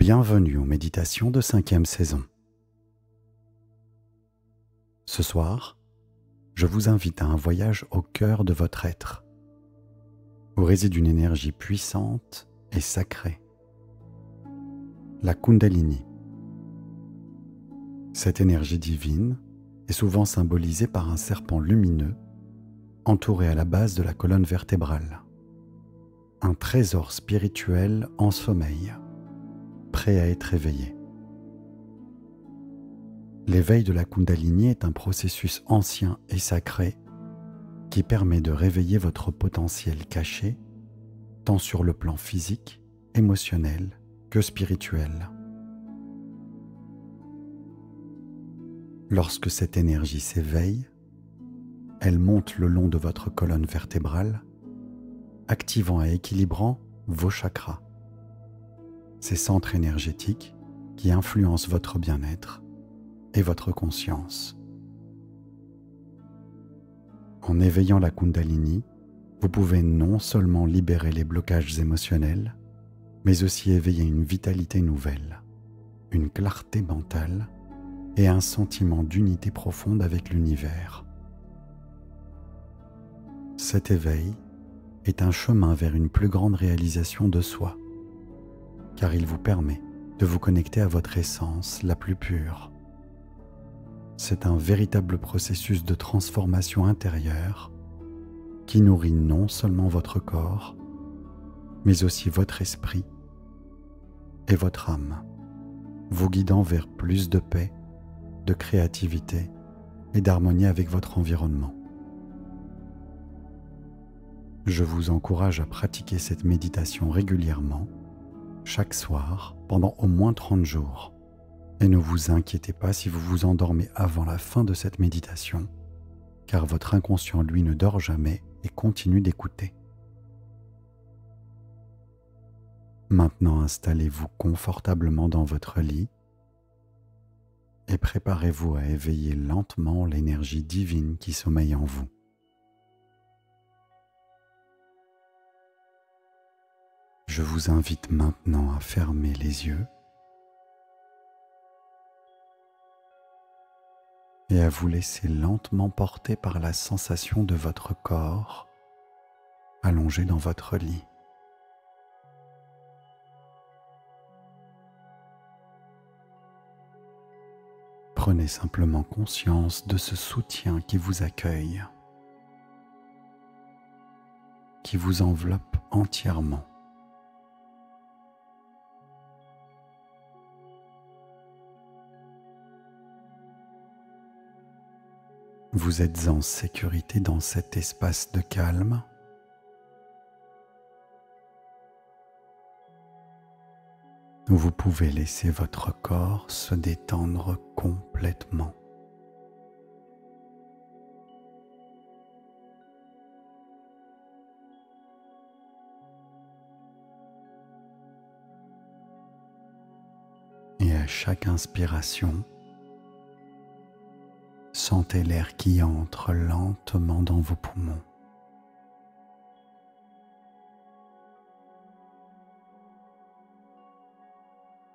Bienvenue aux méditations de 5e saison. Ce soir, je vous invite à un voyage au cœur de votre être, où réside une énergie puissante et sacrée, la Kundalini. Cette énergie divine est souvent symbolisée par un serpent lumineux entouré à la base de la colonne vertébrale, un trésor spirituel en sommeil, prêt à être éveillé. L'éveil de la Kundalini est un processus ancien et sacré qui permet de réveiller votre potentiel caché, tant sur le plan physique, émotionnel que spirituel. Lorsque cette énergie s'éveille, elle monte le long de votre colonne vertébrale, activant et équilibrant vos chakras, ces centres énergétiques qui influencent votre bien-être et votre conscience. En éveillant la Kundalini, vous pouvez non seulement libérer les blocages émotionnels, mais aussi éveiller une vitalité nouvelle, une clarté mentale et un sentiment d'unité profonde avec l'univers. Cet éveil est un chemin vers une plus grande réalisation de soi, car il vous permet de vous connecter à votre essence la plus pure. C'est un véritable processus de transformation intérieure qui nourrit non seulement votre corps, mais aussi votre esprit et votre âme, vous guidant vers plus de paix, de créativité et d'harmonie avec votre environnement. Je vous encourage à pratiquer cette méditation régulièrement, chaque soir, pendant au moins 30 jours. Et ne vous inquiétez pas si vous vous endormez avant la fin de cette méditation, car votre inconscient, lui, ne dort jamais et continue d'écouter. Maintenant, installez-vous confortablement dans votre lit et préparez-vous à éveiller lentement l'énergie divine qui sommeille en vous. Je vous invite maintenant à fermer les yeux et à vous laisser lentement porter par la sensation de votre corps allongé dans votre lit. Prenez simplement conscience de ce soutien qui vous accueille, qui vous enveloppe entièrement. Vous êtes en sécurité dans cet espace de calme. Où vous pouvez laisser votre corps se détendre complètement. Et à chaque inspiration, sentez l'air qui entre lentement dans vos poumons.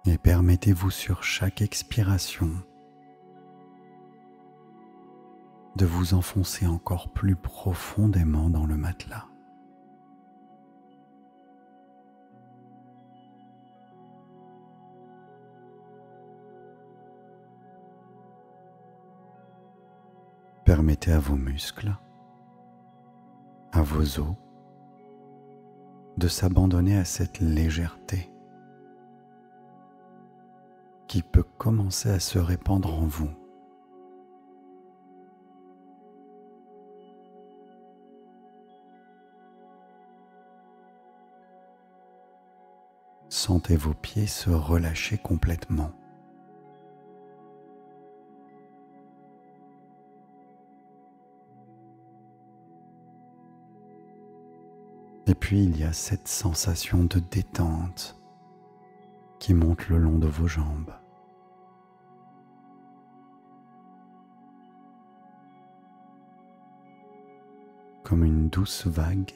Et permettez-vous sur chaque expiration de vous enfoncer encore plus profondément dans le matelas. Permettez à vos muscles, à vos os, de s'abandonner à cette légèreté qui peut commencer à se répandre en vous. Sentez vos pieds se relâcher complètement. Et puis il y a cette sensation de détente qui monte le long de vos jambes. Comme une douce vague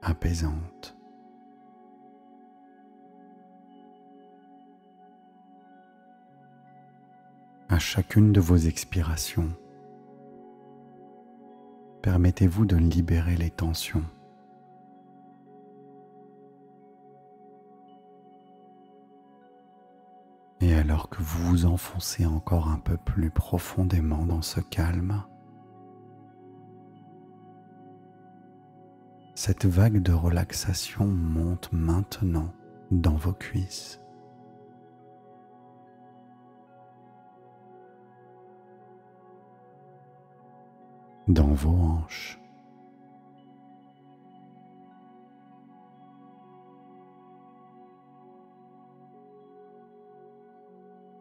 apaisante. À chacune de vos expirations, permettez-vous de libérer les tensions. Et alors que vous vous enfoncez encore un peu plus profondément dans ce calme, cette vague de relaxation monte maintenant dans vos cuisses. Dans vos hanches.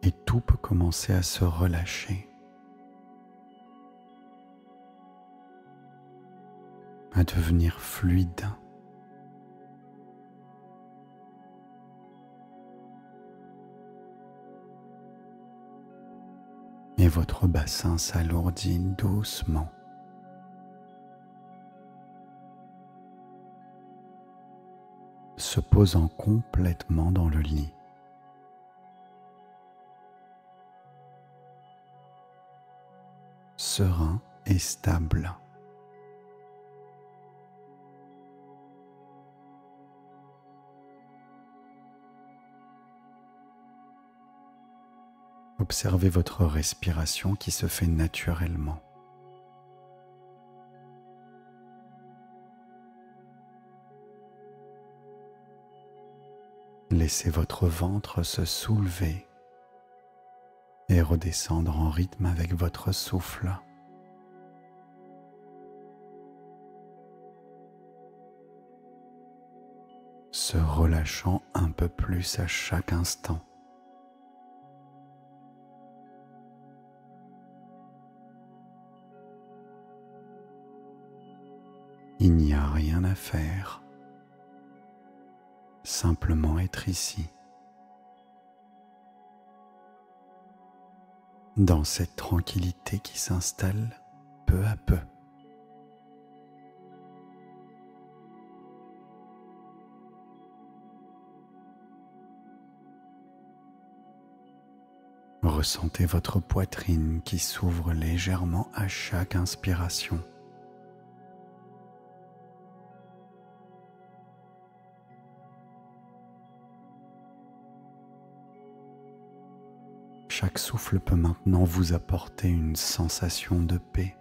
Et tout peut commencer à se relâcher, à devenir fluide. Et votre bassin s'alourdit doucement. Se posant complètement dans le lit. Serein et stable. Observez votre respiration qui se fait naturellement. Laissez votre ventre se soulever et redescendre en rythme avec votre souffle. Se relâchant un peu plus à chaque instant. Il n'y a rien à faire, simplement être ici, dans cette tranquillité qui s'installe peu à peu. Ressentez votre poitrine qui s'ouvre légèrement à chaque inspiration. Chaque souffle peut maintenant vous apporter une sensation de paix.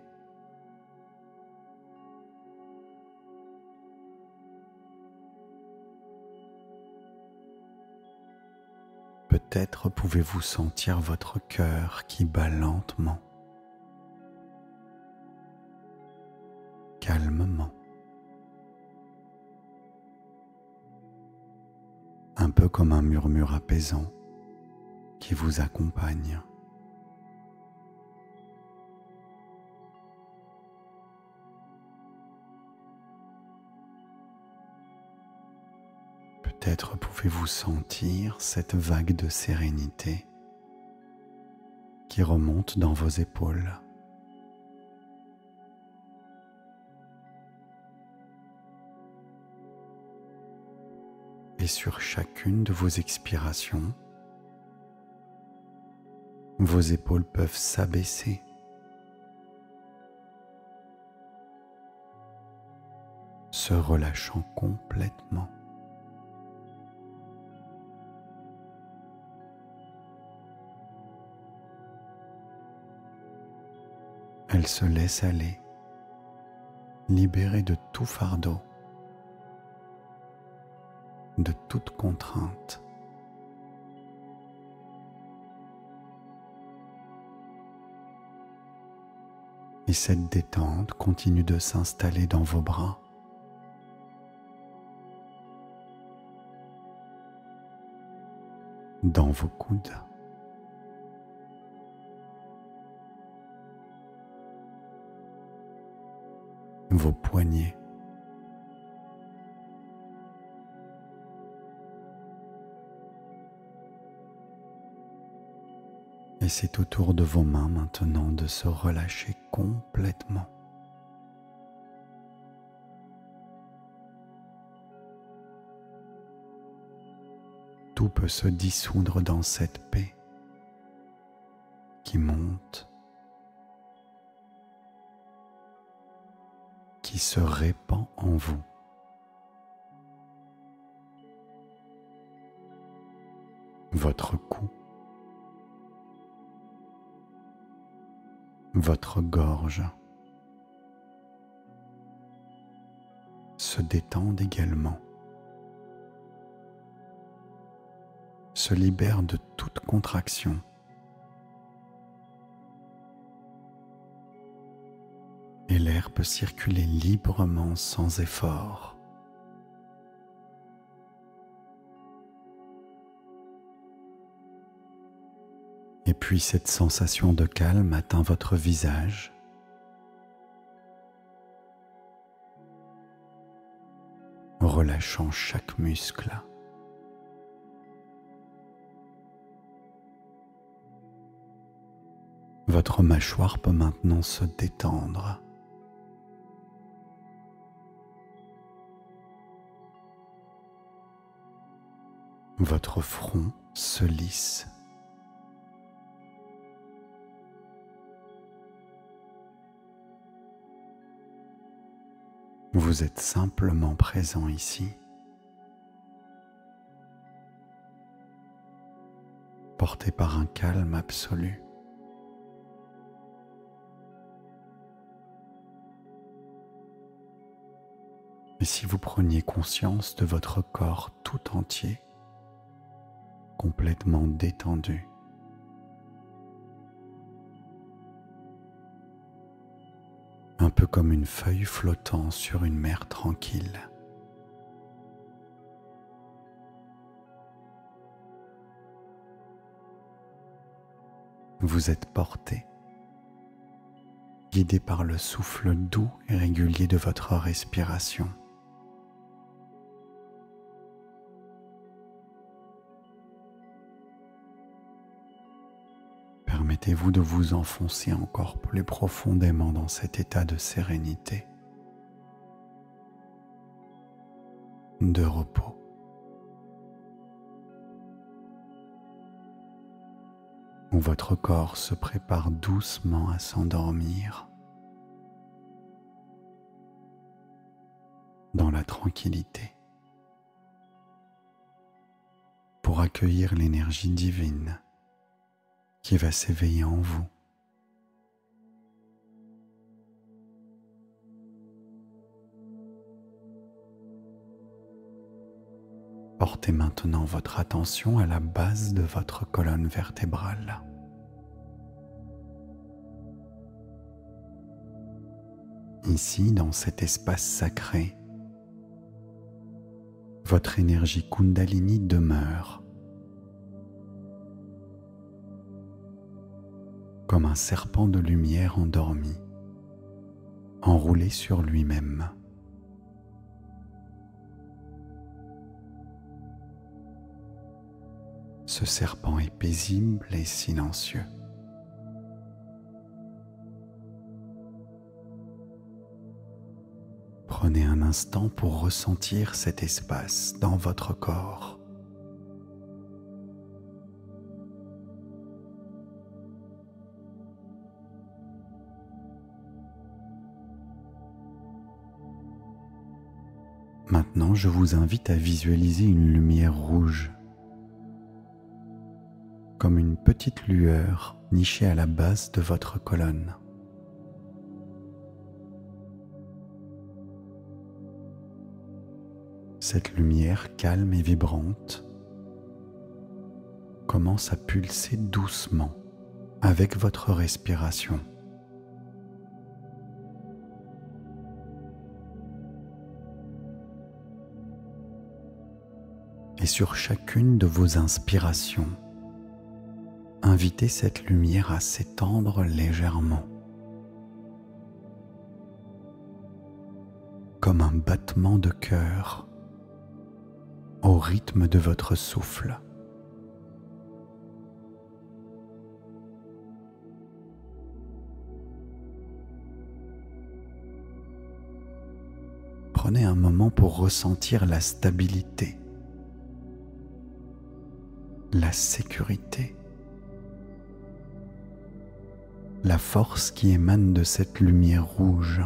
Peut-être pouvez-vous sentir votre cœur qui bat lentement, calmement, un peu comme un murmure apaisant qui vous accompagne. Peut-être pouvez-vous sentir cette vague de sérénité qui remonte dans vos épaules. Et sur chacune de vos expirations, vos épaules peuvent s'abaisser. Se relâchant complètement. Elles se laissent aller, libérées de tout fardeau, de toute contrainte. Et cette détente continue de s'installer dans vos bras. Dans vos coudes. Vos poignets. Et c'est au tour de vos mains maintenant de se relâcher complètement. Tout peut se dissoudre dans cette paix qui monte, qui se répand en vous. Votre cou, votre gorge se détendent également, se libèrent de toute contraction. Et l'air peut circuler librement sans effort. Et puis cette sensation de calme atteint votre visage, relâchant chaque muscle. Votre mâchoire peut maintenant se détendre. Votre front se lisse. Vous êtes simplement présent ici, porté par un calme absolu. Et si vous preniez conscience de votre corps tout entier, complètement détendu, un peu comme une feuille flottant sur une mer tranquille. Vous êtes porté, guidé par le souffle doux et régulier de votre respiration. Permettez-vous de vous enfoncer encore plus profondément dans cet état de sérénité, de repos. Où votre corps se prépare doucement à s'endormir dans la tranquillité pour accueillir l'énergie divine qui va s'éveiller en vous. Portez maintenant votre attention à la base de votre colonne vertébrale. Ici, dans cet espace sacré, votre énergie Kundalini demeure comme un serpent de lumière endormi, enroulé sur lui-même. Ce serpent est paisible et silencieux. Prenez un instant pour ressentir cet espace dans votre corps. Maintenant, je vous invite à visualiser une lumière rouge, comme une petite lueur nichée à la base de votre colonne. Cette lumière calme et vibrante commence à pulser doucement avec votre respiration. Et sur chacune de vos inspirations, invitez cette lumière à s'étendre légèrement, comme un battement de cœur au rythme de votre souffle. Prenez un moment pour ressentir la stabilité, la sécurité la force qui émane de cette lumière rouge.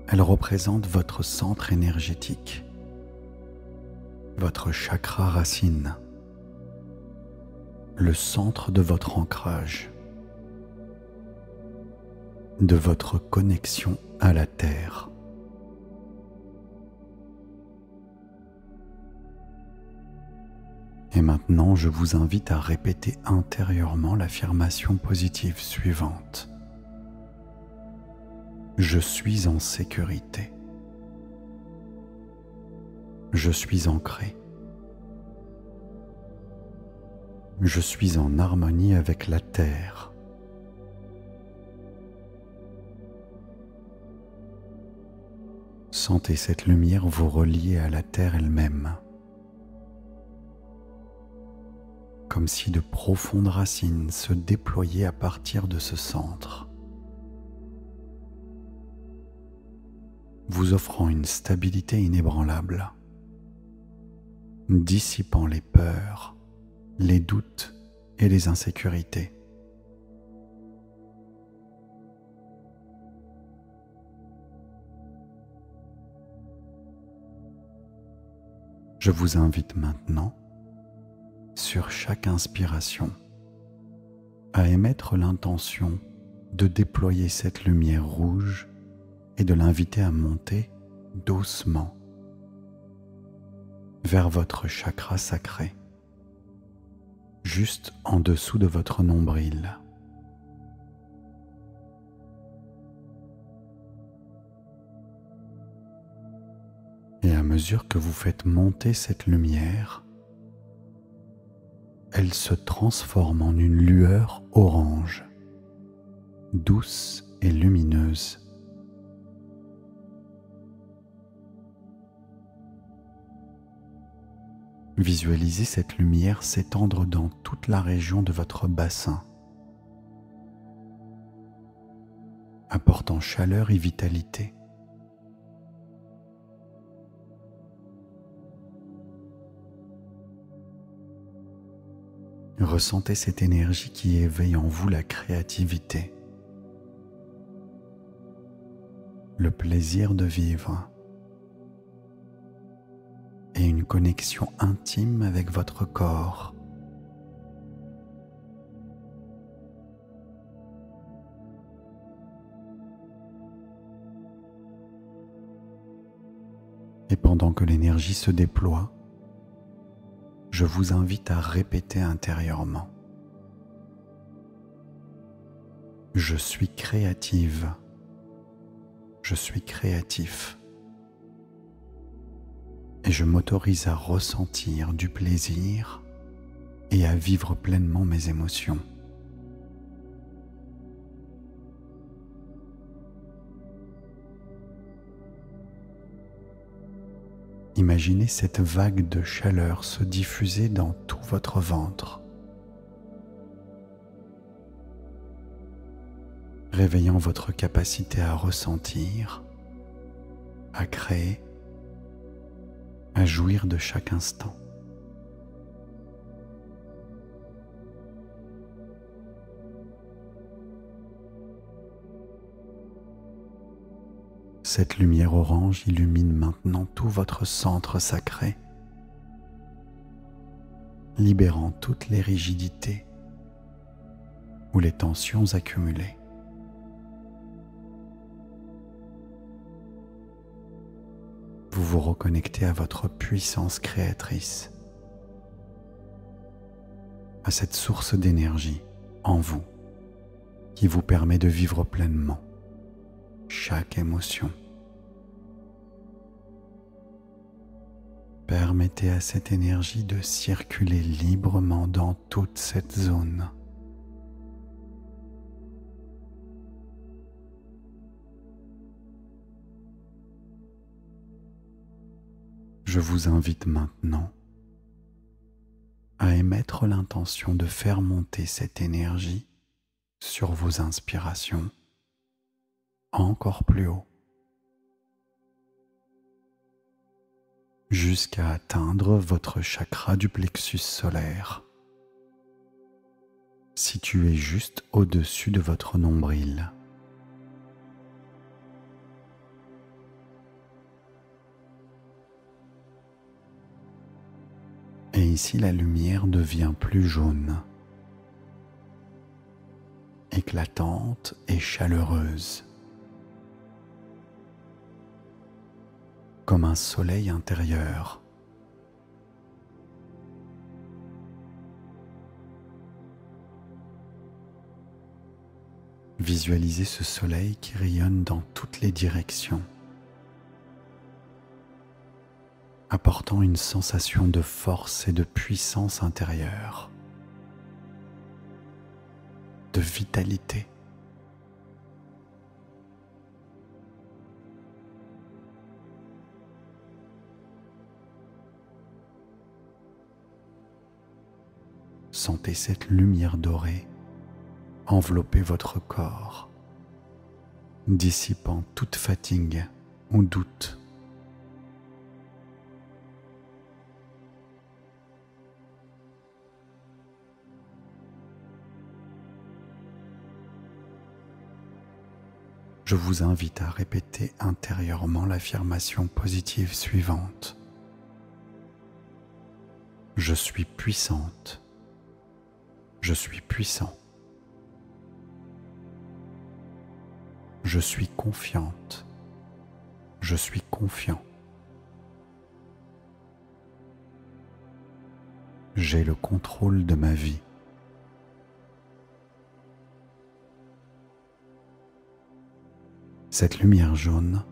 Elle représente votre centre énergétique, votre chakra racine, le centre de votre ancrage, de votre connexion à la Terre. Et maintenant, je vous invite à répéter intérieurement l'affirmation positive suivante. Je suis en sécurité. Je suis ancré. Je suis en harmonie avec la Terre. Sentez cette lumière vous relier à la Terre elle-même, comme si de profondes racines se déployaient à partir de ce centre, vous offrant une stabilité inébranlable, dissipant les peurs, les doutes et les insécurités. Je vous invite maintenant, sur chaque inspiration, à émettre l'intention de déployer cette lumière rouge et de l'inviter à monter doucement vers votre chakra sacré, juste en dessous de votre nombril. Et à mesure que vous faites monter cette lumière, elle se transforme en une lueur orange, douce et lumineuse. Visualisez cette lumière s'étendre dans toute la région de votre bassin, apportant chaleur et vitalité. Ressentez cette énergie qui éveille en vous la créativité, le plaisir de vivre et une connexion intime avec votre corps. Et pendant que l'énergie se déploie, je vous invite à répéter intérieurement. Je suis créative. Je suis créatif. Et je m'autorise à ressentir du plaisir et à vivre pleinement mes émotions. Imaginez cette vague de chaleur se diffuser dans tout votre ventre, réveillant votre capacité à ressentir, à créer, à jouir de chaque instant. Cette lumière orange illumine maintenant tout votre centre sacré, libérant toutes les rigidités ou les tensions accumulées. Vous vous reconnectez à votre puissance créatrice, à cette source d'énergie en vous qui vous permet de vivre pleinement chaque émotion. Permettez à cette énergie de circuler librement dans toute cette zone. Je vous invite maintenant à émettre l'intention de faire monter cette énergie sur vos inspirations encore plus haut, jusqu'à atteindre votre chakra du plexus solaire, situé juste au-dessus de votre nombril. Et ici, la lumière devient plus jaune, éclatante et chaleureuse, comme un soleil intérieur. Visualisez ce soleil qui rayonne dans toutes les directions, apportant une sensation de force et de puissance intérieure, de vitalité. Sentez cette lumière dorée envelopper votre corps, dissipant toute fatigue ou doute. Je vous invite à répéter intérieurement l'affirmation positive suivante. Je suis puissante. Je suis puissant. Je suis confiante. Je suis confiant. J'ai le contrôle de ma vie. Cette lumière jaune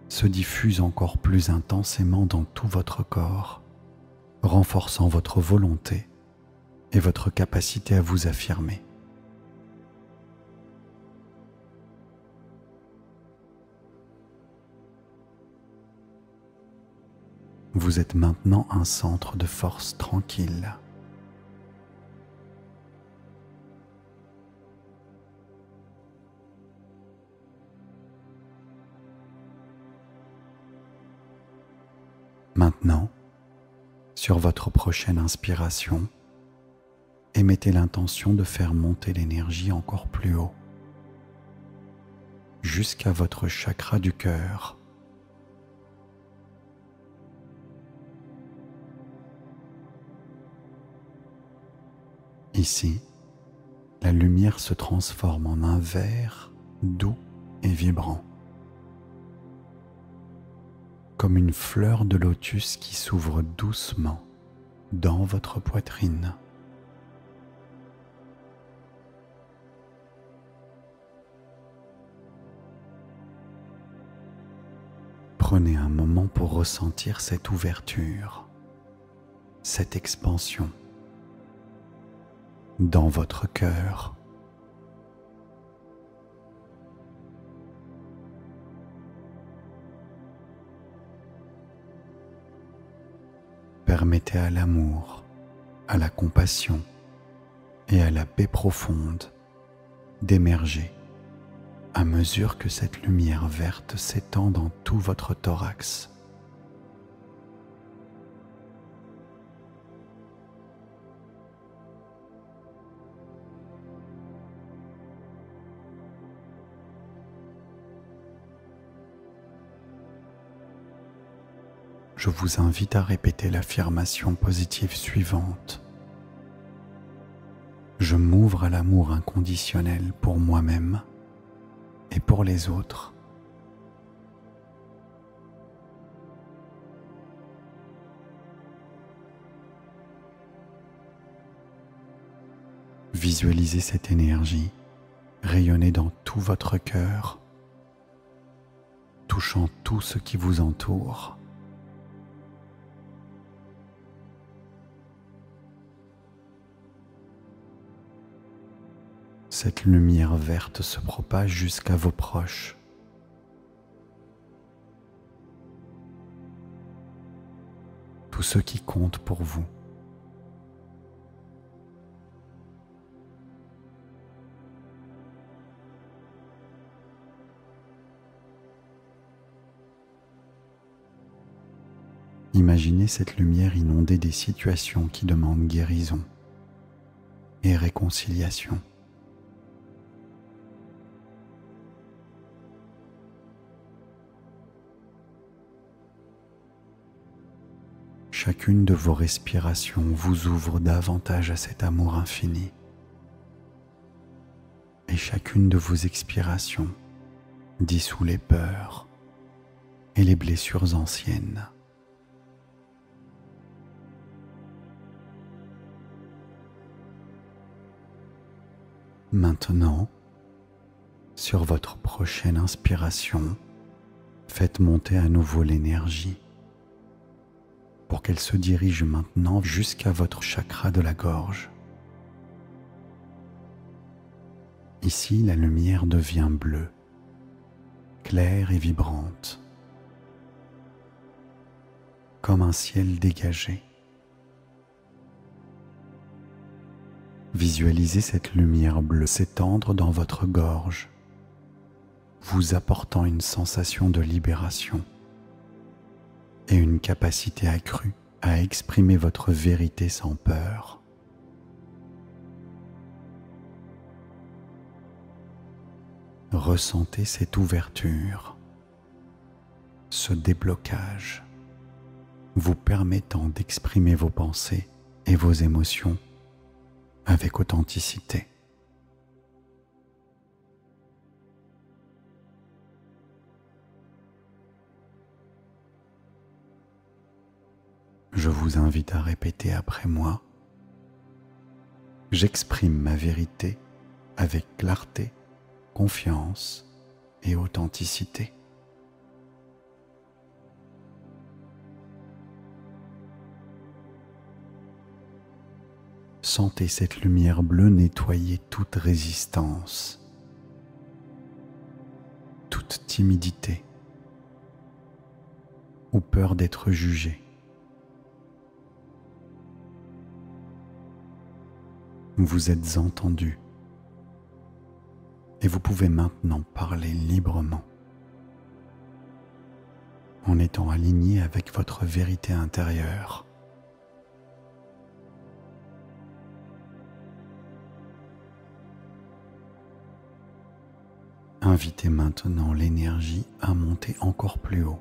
se diffuse encore plus intensément dans tout votre corps, renforçant votre volonté et votre capacité à vous affirmer. Vous êtes maintenant un centre de force tranquille. Maintenant, sur votre prochaine inspiration, émettez l'intention de faire monter l'énergie encore plus haut, jusqu'à votre chakra du cœur. Ici, la lumière se transforme en un vert doux et vibrant, comme une fleur de lotus qui s'ouvre doucement dans votre poitrine. Prenez un moment pour ressentir cette ouverture, cette expansion dans votre cœur. Permettez à l'amour, à la compassion et à la paix profonde d'émerger à mesure que cette lumière verte s'étend dans tout votre thorax. Je vous invite à répéter l'affirmation positive suivante. Je m'ouvre à l'amour inconditionnel pour moi-même et pour les autres. Visualisez cette énergie rayonner dans tout votre cœur, touchant tout ce qui vous entoure. Cette lumière verte se propage jusqu'à vos proches. Tous ceux qui comptent pour vous. Imaginez cette lumière inonder des situations qui demandent guérison et réconciliation. Chacune de vos respirations vous ouvre davantage à cet amour infini. Et chacune de vos expirations dissout les peurs et les blessures anciennes. Maintenant, sur votre prochaine inspiration, faites monter à nouveau l'énergie pour qu'elle se dirige maintenant jusqu'à votre chakra de la gorge. Ici, la lumière devient bleue, claire et vibrante, comme un ciel dégagé. Visualisez cette lumière bleue s'étendre dans votre gorge, vous apportant une sensation de libération et une capacité accrue à exprimer votre vérité sans peur. Ressentez cette ouverture, ce déblocage, vous permettant d'exprimer vos pensées et vos émotions avec authenticité. Je vous invite à répéter après moi. J'exprime ma vérité avec clarté, confiance et authenticité. Sentez cette lumière bleue nettoyer toute résistance, toute timidité ou peur d'être jugé. Vous êtes entendu et vous pouvez maintenant parler librement en étant aligné avec votre vérité intérieure. Invitez maintenant l'énergie à monter encore plus haut,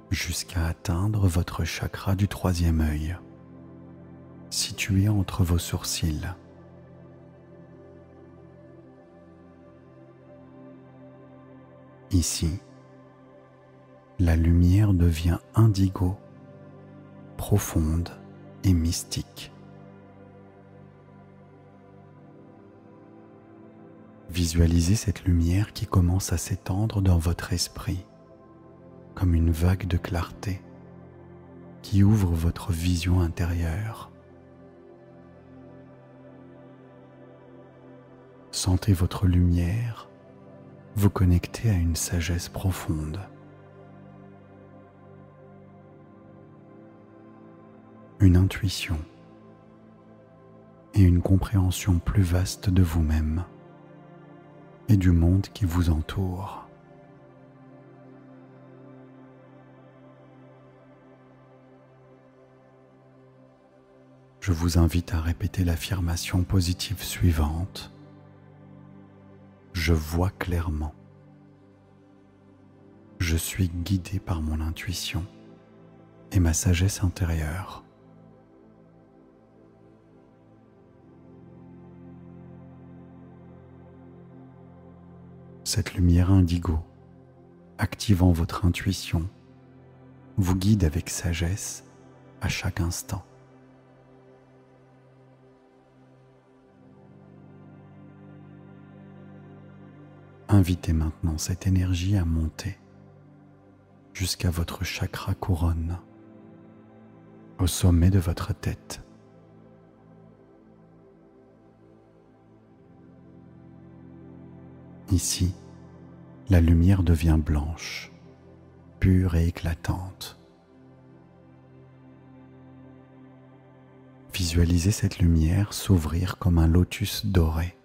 jusqu'à atteindre votre chakra du troisième œil, situé entre vos sourcils. Ici, la lumière devient indigo, profonde et mystique. Visualisez cette lumière qui commence à s'étendre dans votre esprit, comme une vague de clarté qui ouvre votre vision intérieure. Sentez votre lumière vous connecter à une sagesse profonde. Une intuition et une compréhension plus vaste de vous-même et du monde qui vous entoure. Je vous invite à répéter l'affirmation positive suivante. Je vois clairement. Je suis guidé par mon intuition et ma sagesse intérieure. Cette lumière indigo, activant votre intuition, vous guide avec sagesse à chaque instant. Invitez maintenant cette énergie à monter jusqu'à votre chakra couronne, au sommet de votre tête. Ici, la lumière devient blanche, pure et éclatante. Visualisez cette lumière s'ouvrir comme un lotus doré,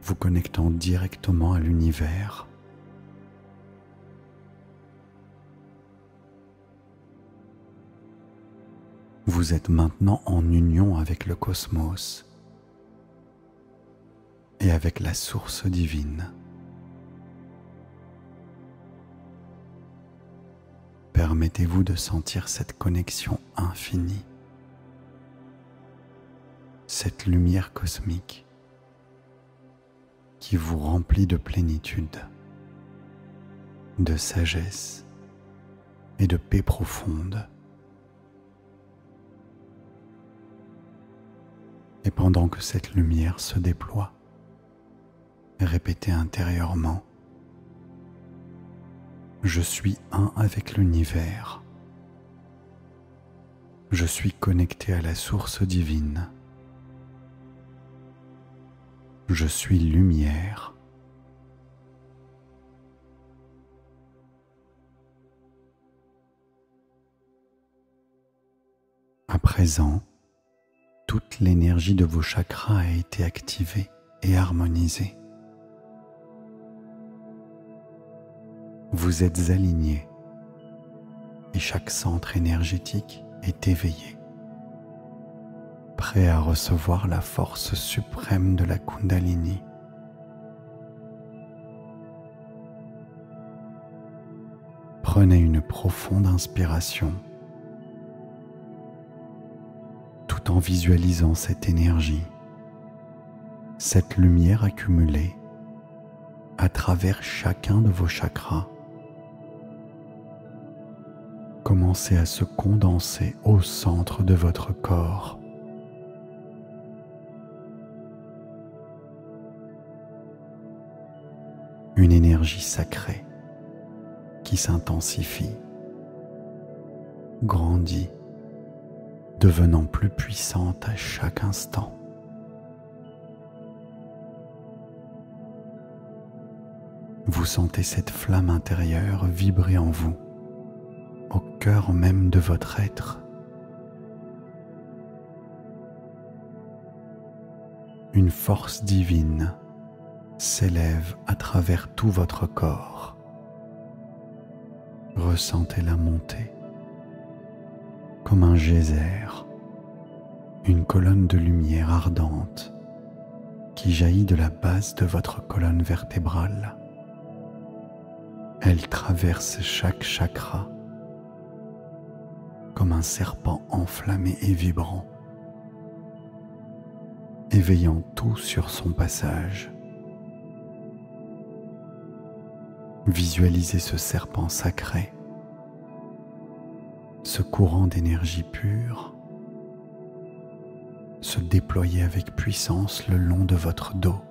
vous connectant directement à l'univers. Vous êtes maintenant en union avec le cosmos et avec la source divine. Permettez-vous de sentir cette connexion infinie, cette lumière cosmique qui vous remplit de plénitude, de sagesse et de paix profonde. Et pendant que cette lumière se déploie, répétez intérieurement: je suis un avec l'univers. Je suis connecté à la source divine. Je suis lumière. À présent, toute l'énergie de vos chakras a été activée et harmonisée. Vous êtes aligné et chaque centre énergétique est éveillé, prêt à recevoir la force suprême de la Kundalini. Prenez une profonde inspiration tout en visualisant cette énergie, cette lumière accumulée à travers chacun de vos chakras. Commencez à se condenser au centre de votre corps. Une énergie sacrée qui s'intensifie, grandit, devenant plus puissante à chaque instant. Vous sentez cette flamme intérieure vibrer en vous, au cœur même de votre être. Une force divine s'élève à travers tout votre corps. Ressentez-la monter comme un geyser, une colonne de lumière ardente qui jaillit de la base de votre colonne vertébrale. Elle traverse chaque chakra comme un serpent enflammé et vibrant, éveillant tout sur son passage. Visualisez ce serpent sacré, ce courant d'énergie pure, se déployer avec puissance le long de votre dos,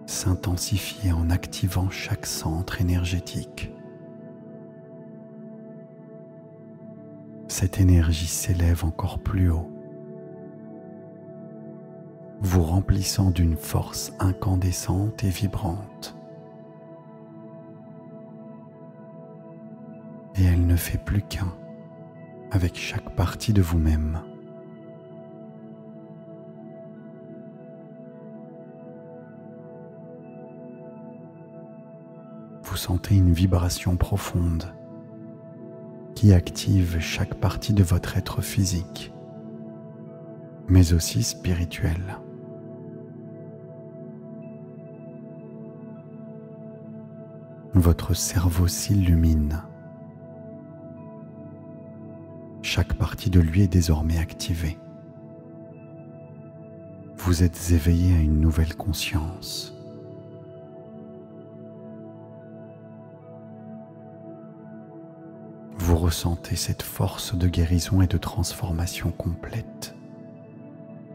s'intensifier en activant chaque centre énergétique. Cette énergie s'élève encore plus haut, vous remplissant d'une force incandescente et vibrante. Et elle ne fait plus qu'un avec chaque partie de vous-même. Vous sentez une vibration profonde qui active chaque partie de votre être physique, mais aussi spirituel. Votre cerveau s'illumine. Chaque partie de lui est désormais activée. Vous êtes éveillé à une nouvelle conscience. Vous ressentez cette force de guérison et de transformation complète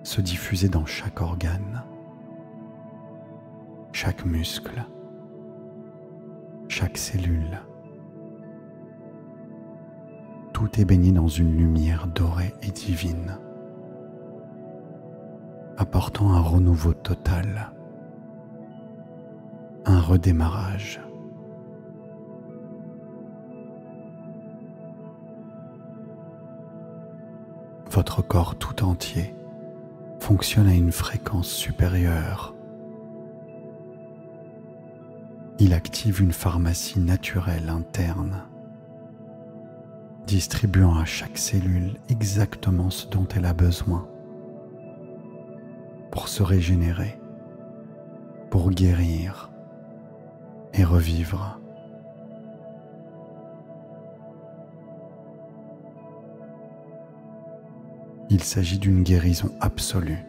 se diffuser dans chaque organe, chaque muscle, chaque cellule. Tout est baigné dans une lumière dorée et divine, apportant un renouveau total, un redémarrage. Votre corps tout entier fonctionne à une fréquence supérieure. Il active une pharmacie naturelle interne, distribuant à chaque cellule exactement ce dont elle a besoin pour se régénérer, pour guérir et revivre. Il s'agit d'une guérison absolue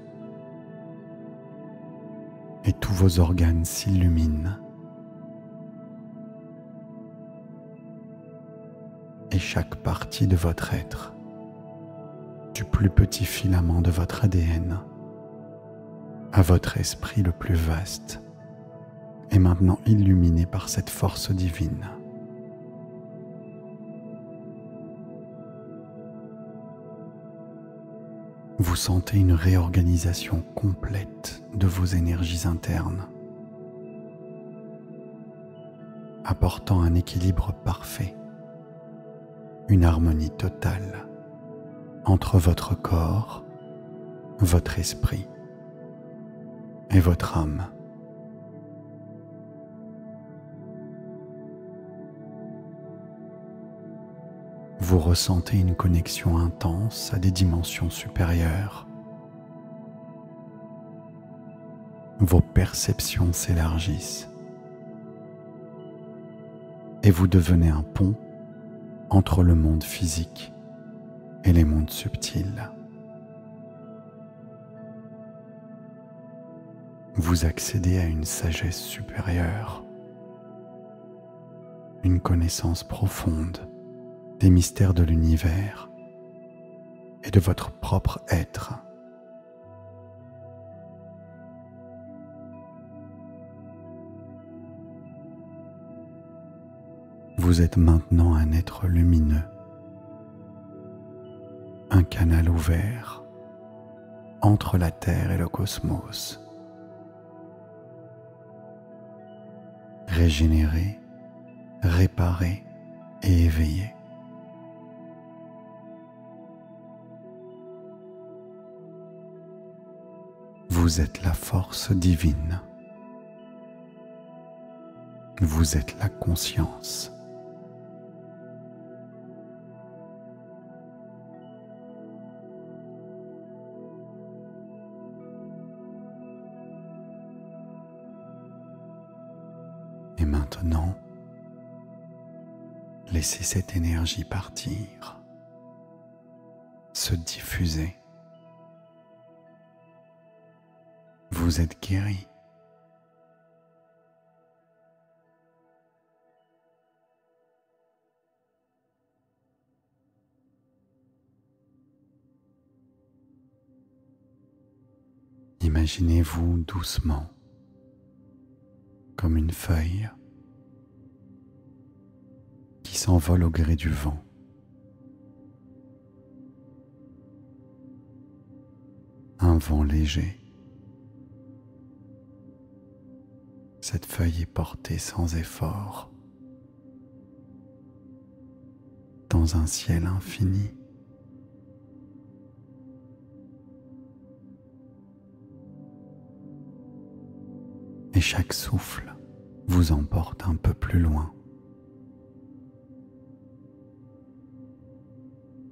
et tous vos organes s'illuminent et chaque partie de votre être, du plus petit filament de votre ADN à votre esprit le plus vaste, est maintenant illuminé par cette force divine. Vous sentez une réorganisation complète de vos énergies internes, apportant un équilibre parfait, une harmonie totale entre votre corps, votre esprit et votre âme. Vous ressentez une connexion intense à des dimensions supérieures. Vos perceptions s'élargissent et vous devenez un pont entre le monde physique et les mondes subtils. Vous accédez à une sagesse supérieure, une connaissance profonde des mystères de l'univers et de votre propre être. Vous êtes maintenant un être lumineux, un canal ouvert entre la Terre et le cosmos, régénéré, réparé et éveillé. Vous êtes la force divine. Vous êtes la conscience. Et maintenant, laissez cette énergie partir, se diffuser. Vous êtes guéri. Imaginez-vous doucement comme une feuille qui s'envole au gré du vent. Un vent léger. Cette feuille est portée sans effort dans un ciel infini. Et chaque souffle vous emporte un peu plus loin,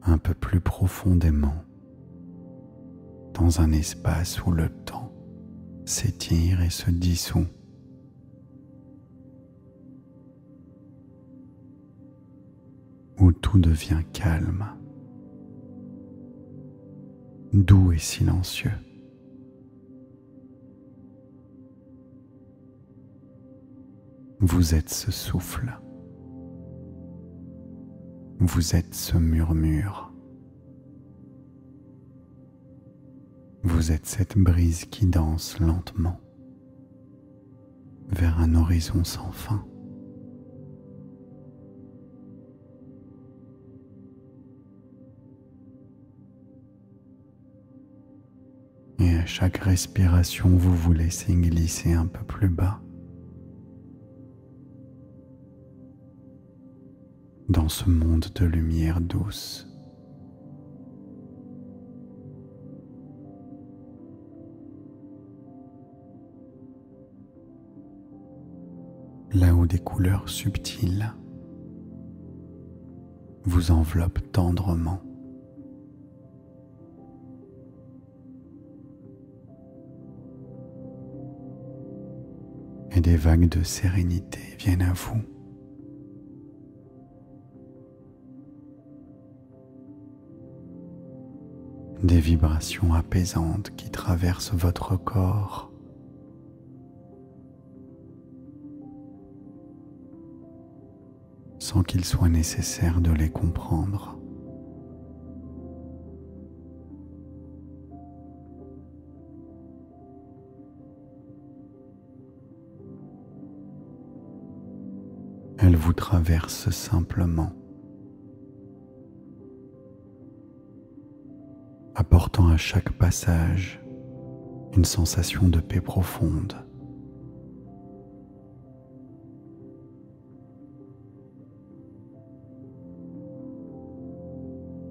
un peu plus profondément, dans un espace où le temps s'étire et se dissout. Où tout devient calme, doux et silencieux. Vous êtes ce souffle, vous êtes ce murmure, vous êtes cette brise qui danse lentement vers un horizon sans fin. Et à chaque respiration, vous vous laissez glisser un peu plus bas dans ce monde de lumière douce. Là où des couleurs subtiles vous enveloppe tendrement. Et des vagues de sérénité viennent à vous. Des vibrations apaisantes qui traversent votre corps. Sans qu'il soit nécessaire de les comprendre. Elles vous traversent simplement, apportant à chaque passage une sensation de paix profonde.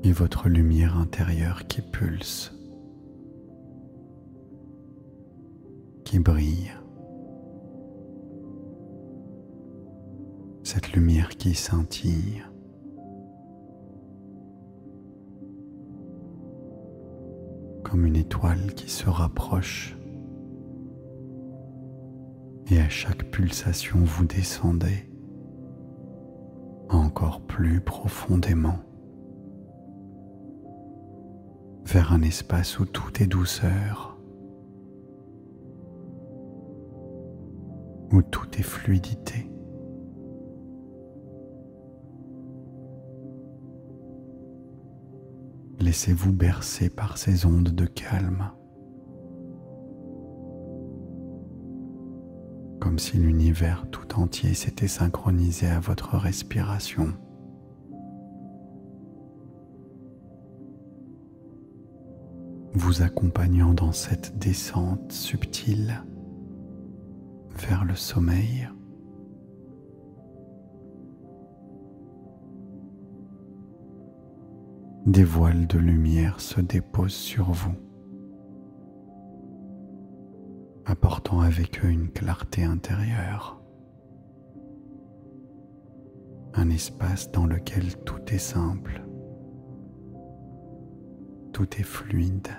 Et votre lumière intérieure qui pulse, qui brille. Cette lumière qui scintille. Comme une étoile qui se rapproche. Et à chaque pulsation, vous descendez encore plus profondément vers un espace où tout est douceur, où tout est fluidité. Laissez-vous bercer par ces ondes de calme, comme si l'univers tout entier s'était synchronisé à votre respiration. Vous accompagnant dans cette descente subtile vers le sommeil. Des voiles de lumière se déposent sur vous, apportant avec eux une clarté intérieure, un espace dans lequel tout est simple, tout est fluide,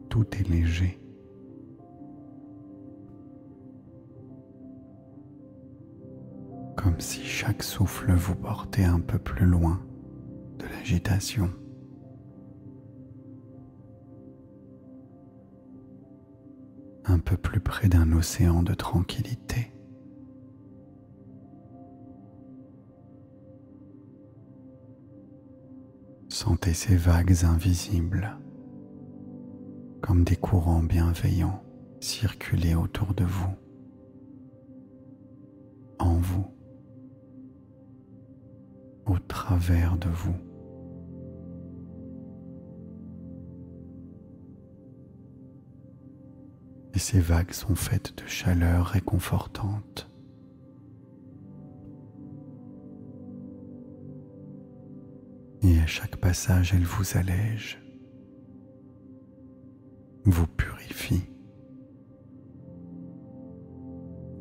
tout est léger. Comme si chaque souffle vous portait un peu plus loin de l'agitation. Un peu plus près d'un océan de tranquillité. Sentez ces vagues invisibles, comme des courants bienveillants, circuler autour de vous, en vous, au travers de vous. Et ces vagues sont faites de chaleur réconfortante. Et à chaque passage, elles vous allègent, vous purifient,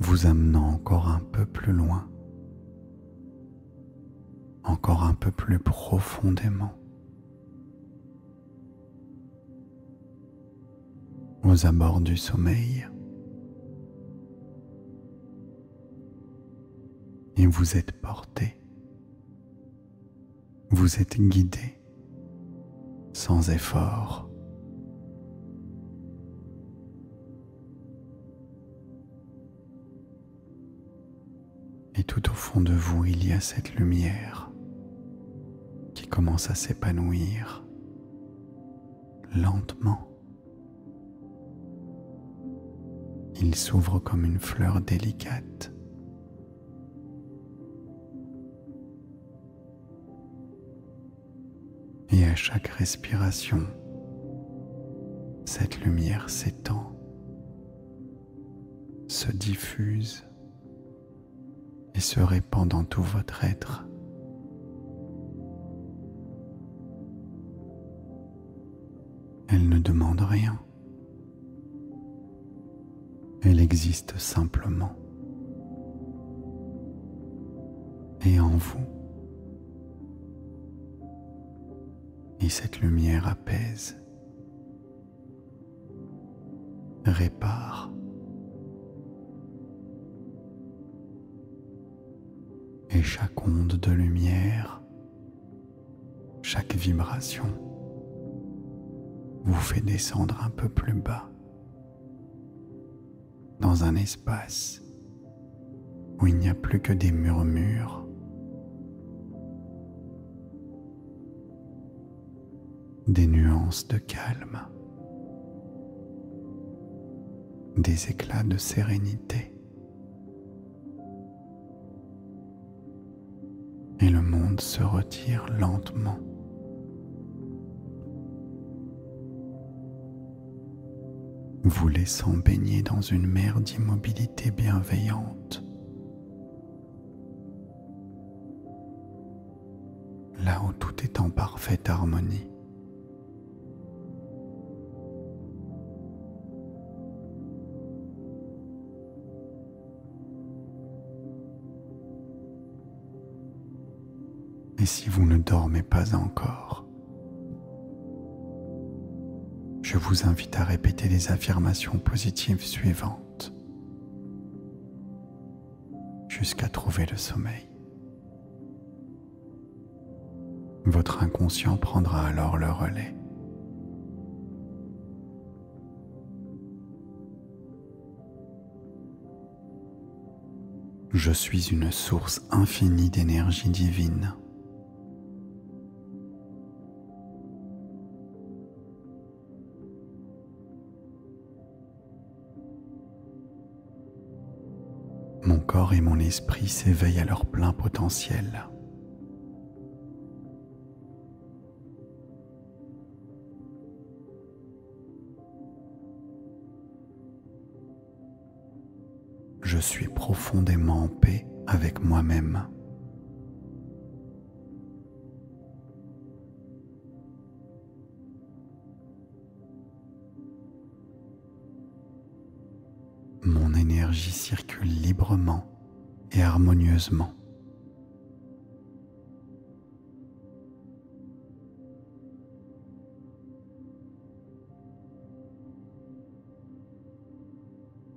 vous amenant encore un peu plus loin, encore un peu plus profondément, aux abords du sommeil. Et vous êtes porté, vous êtes guidé, sans effort. Et tout au fond de vous, il y a cette lumière qui commence à s'épanouir lentement. Il s'ouvre comme une fleur délicate. Et à chaque respiration, cette lumière s'étend, se diffuse et se répand dans tout votre être. Elle ne demande rien. Elle existe simplement. et en vous. Et cette lumière apaise, répare, et chaque onde de lumière, chaque vibration vous fait descendre un peu plus bas dans un espace où il n'y a plus que des murmures, des nuances de calme, des éclats de sérénité. Et le monde se retire lentement. Vous laissant baigner dans une mer d'immobilité bienveillante. Là où tout est en parfaite harmonie. Et si vous ne dormez pas encore, je vous invite à répéter les affirmations positives suivantes jusqu'à trouver le sommeil. Votre inconscient prendra alors le relais. Je suis une source infinie d'énergie divine. Mon corps et mon esprit s'éveillent à leur plein potentiel. Je suis profondément en paix avec moi-même. Mon énergie circule librement et harmonieusement.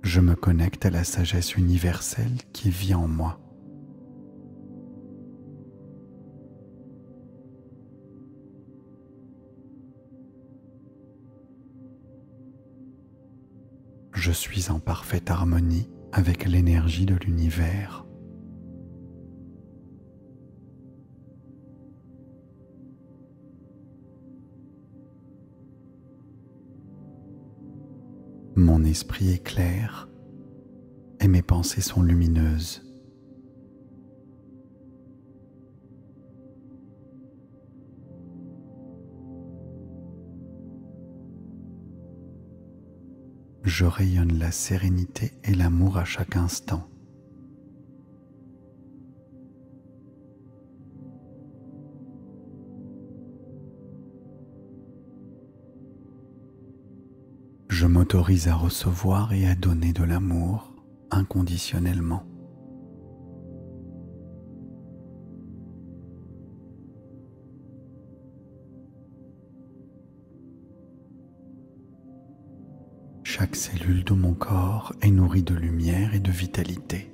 Je me connecte à la sagesse universelle qui vit en moi. Je suis en parfaite harmonie avec l'énergie de l'univers. Mon esprit est clair et mes pensées sont lumineuses. Je rayonne la sérénité et l'amour à chaque instant. Je m'autorise à recevoir et à donner de l'amour inconditionnellement. Chaque cellule de mon corps est nourrie de lumière et de vitalité.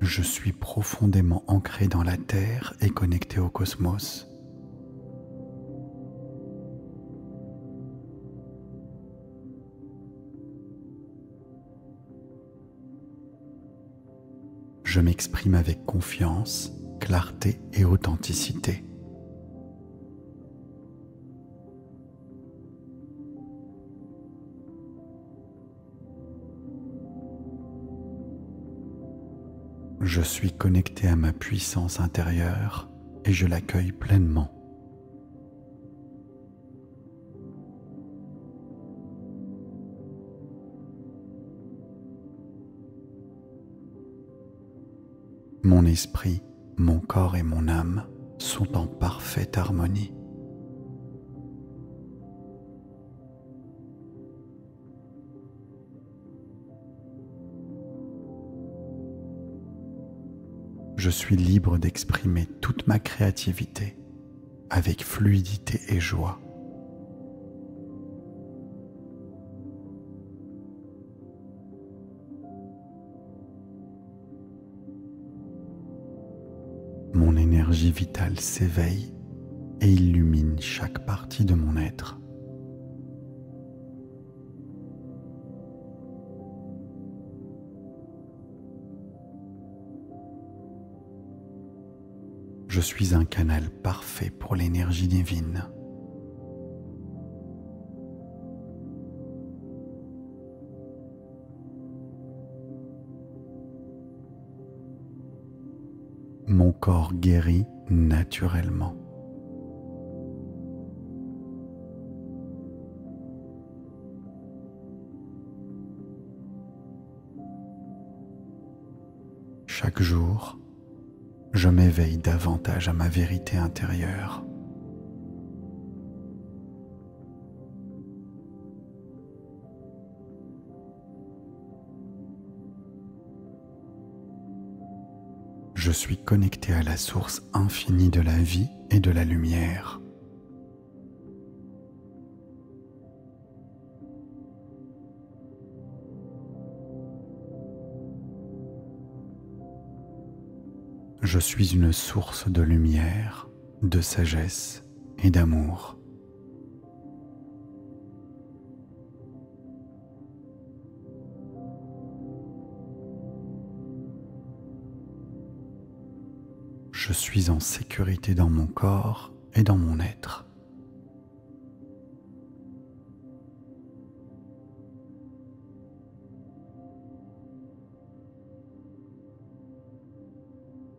Je suis profondément ancré dans la Terre et connecté au cosmos. Je m'exprime avec confiance, clarté et authenticité. Je suis connecté à ma puissance intérieure et je l'accueille pleinement. Mon esprit, mon corps et mon âme sont en parfaite harmonie. je suis libre d'exprimer toute ma créativité avec fluidité et joie. Mon énergie vitale s'éveille et illumine chaque partie de mon être. Je suis un canal parfait pour l'énergie divine. Mon corps guérit naturellement. Chaque jour, je m'éveille davantage à ma vérité intérieure. Je suis connecté à la source infinie de la vie et de la lumière. Je suis une source de lumière, de sagesse et d'amour. Je suis en sécurité dans mon corps et dans mon être.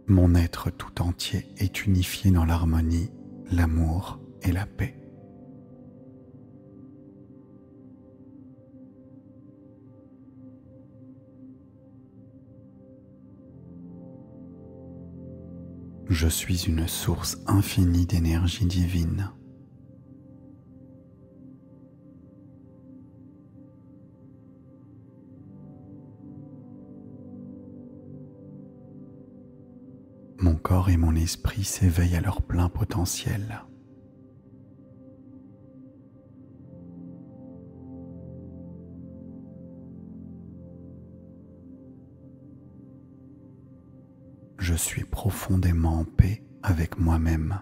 Mon être tout entier est unifié dans l'harmonie, l'amour et la paix. Je suis une source infinie d'énergie divine. Mon corps et mon esprit s'éveillent à leur plein potentiel. Je suis profondément en paix avec moi-même.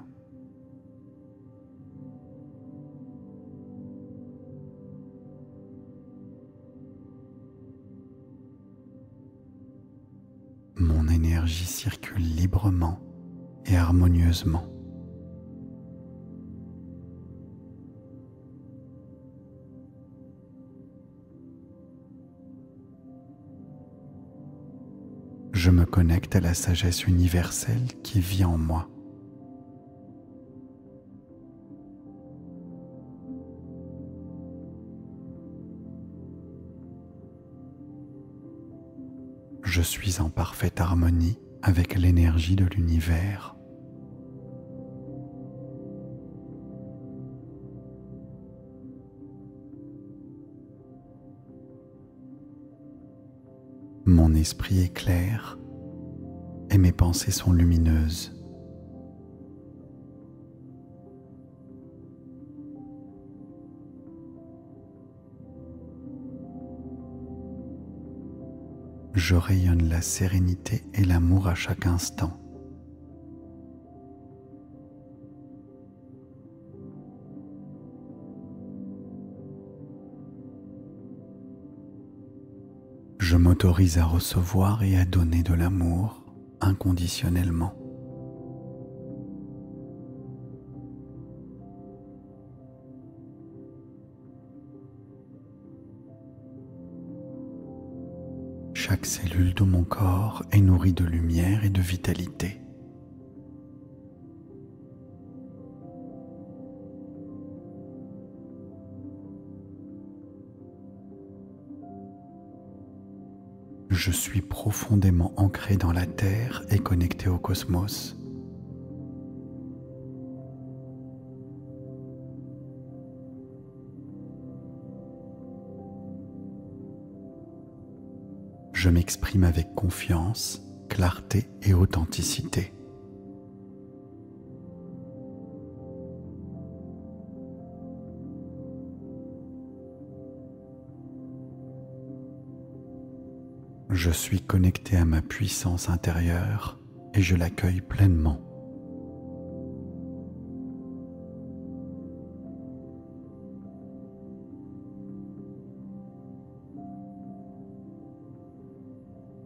Mon énergie circule librement et harmonieusement. Je me connecte à la sagesse universelle qui vit en moi. Je suis en parfaite harmonie avec l'énergie de l'univers. Mon esprit est clair et mes pensées sont lumineuses. Je rayonne la sérénité et l'amour à chaque instant. Je m'autorise à recevoir et à donner de l'amour inconditionnellement. Chaque cellule de mon corps est nourrie de lumière et de vitalité. Je suis profondément ancré dans la Terre et connecté au cosmos. Je m'exprime avec confiance clarté et authenticité. Je suis connecté à ma puissance intérieure et je l'accueille pleinement.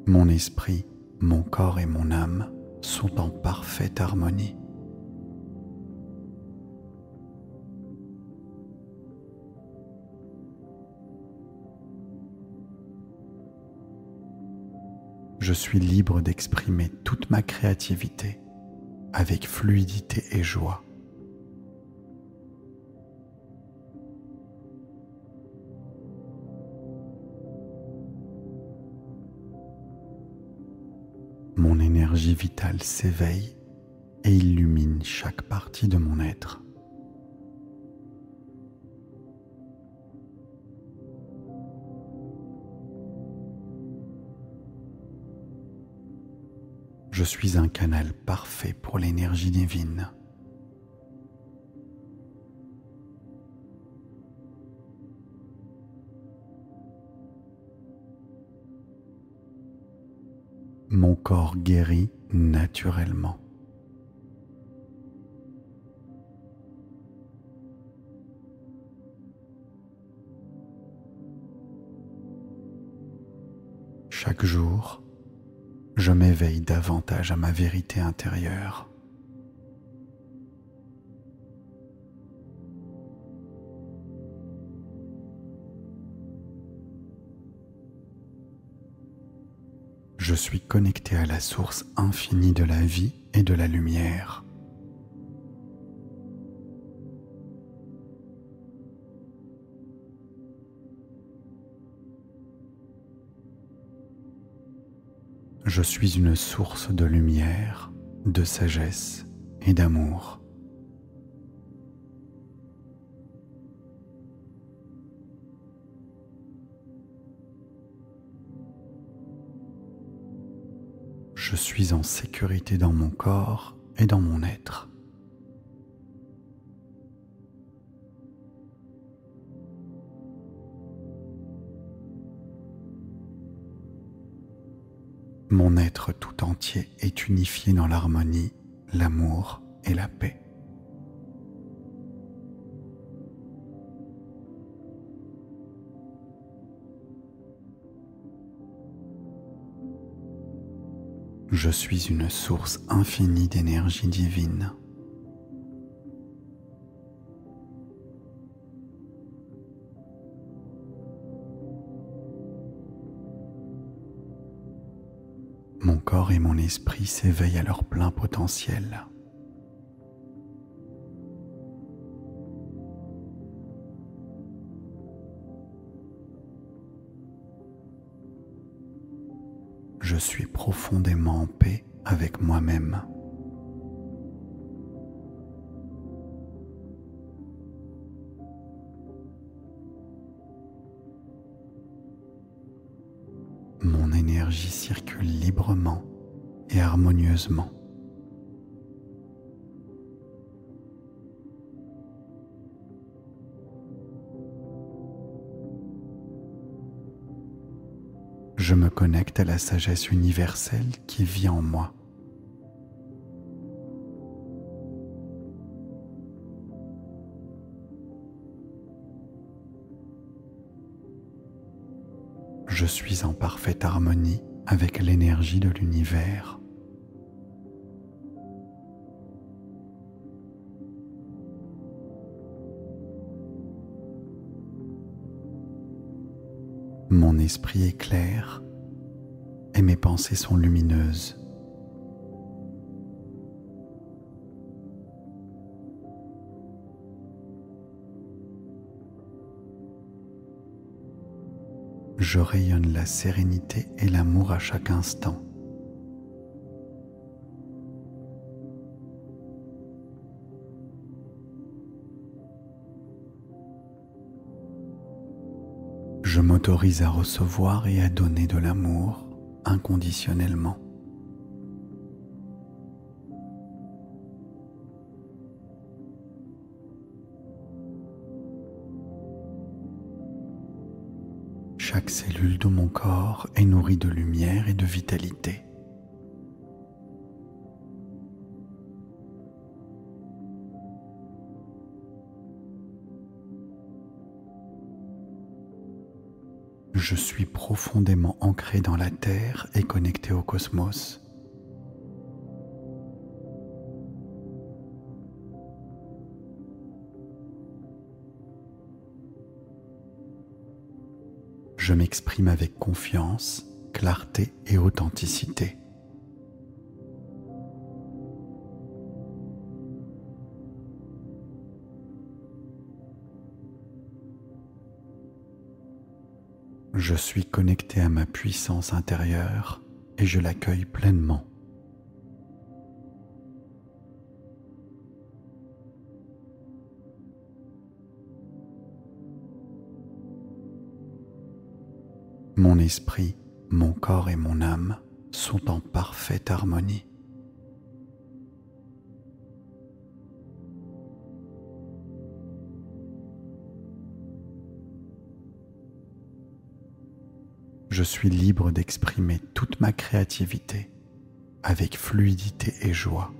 Mon esprit, mon corps et mon âme sont en parfaite harmonie. Je suis libre d'exprimer toute ma créativité avec fluidité et joie. Mon énergie vitale s'éveille et illumine chaque partie de mon être. Je suis un canal parfait pour l'énergie divine. Mon corps guérit naturellement. Chaque jour, je m'éveille davantage à ma vérité intérieure. Je suis connecté à la source infinie de la vie et de la lumière. Je suis une source de lumière, de sagesse et d'amour. Je suis en sécurité dans mon corps et dans mon être. Mon être tout entier est unifié dans l'harmonie, l'amour et la paix. Je suis une source infinie d'énergie divine. Mon corps et mon esprit s'éveillent à leur plein potentiel. Je suis profondément en paix avec moi-même. Mon énergie circule librement et harmonieusement. Je me connecte à la sagesse universelle qui vit en moi. Je suis en parfaite harmonie avec l'énergie de l'univers. Mon esprit est clair et mes pensées sont lumineuses. Je rayonne la sérénité et l'amour à chaque instant. Je m'autorise à recevoir et à donner de l'amour inconditionnellement. Chaque cellule de mon corps est nourrie de lumière et de vitalité. Je suis profondément ancré dans la Terre et connecté au cosmos. Je m'exprime avec confiance, clarté et authenticité. Je suis connecté à ma puissance intérieure et je l'accueille pleinement. Mon esprit, mon corps et mon âme sont en parfaite harmonie. Je suis libre d'exprimer toute ma créativité avec fluidité et joie.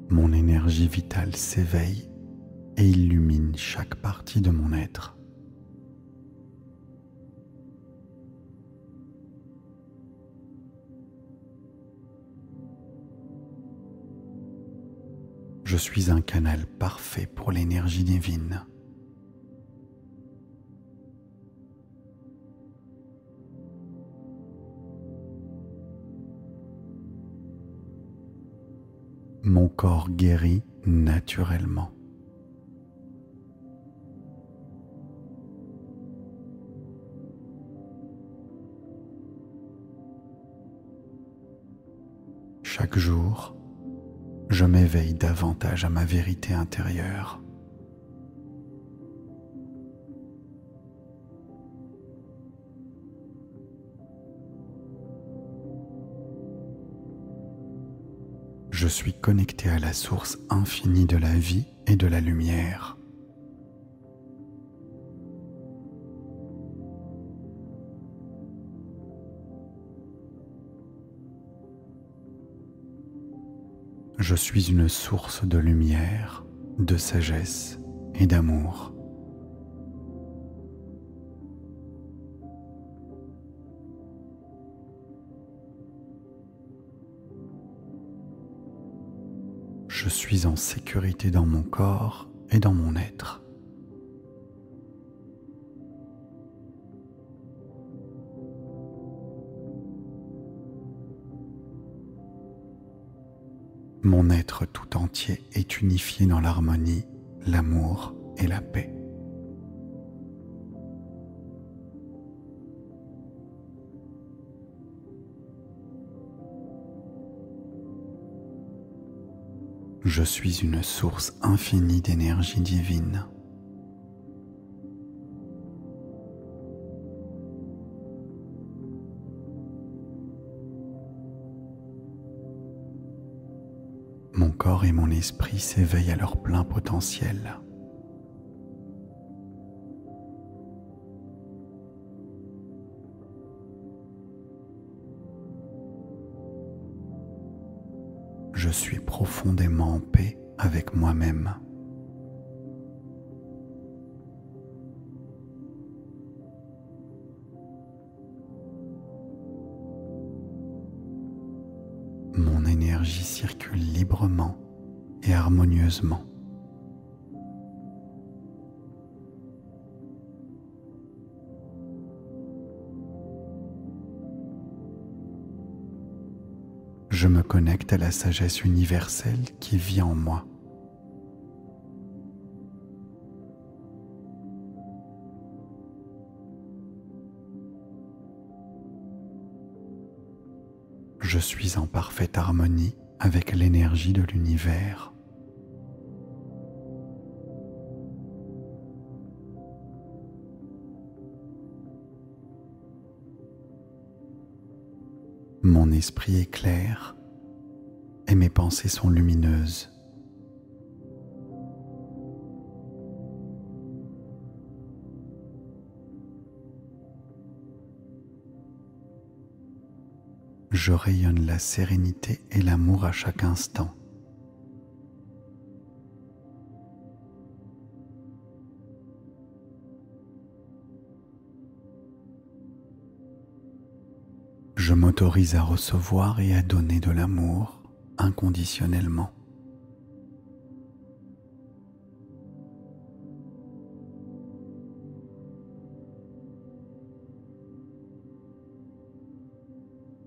Mon énergie vitale s'éveille et illumine chaque partie de mon être. Je suis un canal parfait pour l'énergie divine. Mon corps guérit naturellement. Chaque jour, je m'éveille davantage à ma vérité intérieure. Je suis connecté à la source infinie de la vie et de la lumière. Je suis une source de lumière, de sagesse et d'amour. Je suis en sécurité dans mon corps et dans mon être. Mon être tout entier est unifié dans l'harmonie, l'amour et la paix. Je suis une source infinie d'énergie divine. Mon corps et mon esprit s'éveillent à leur plein potentiel. Je suis profondément en paix avec moi-même. Mon énergie circule librement et harmonieusement. Je me connecte à la sagesse universelle qui vit en moi. Je suis en parfaite harmonie avec l'énergie de l'univers. Mon esprit est clair et mes pensées sont lumineuses. Je rayonne la sérénité et l'amour à chaque instant. Je m'autorise à recevoir et à donner de l'amour inconditionnellement.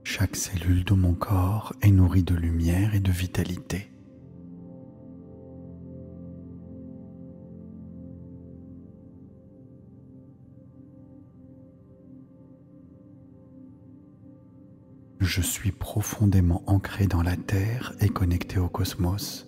Chaque cellule de mon corps est nourrie de lumière et de vitalité. Je suis profondément ancré dans la Terre et connecté au cosmos.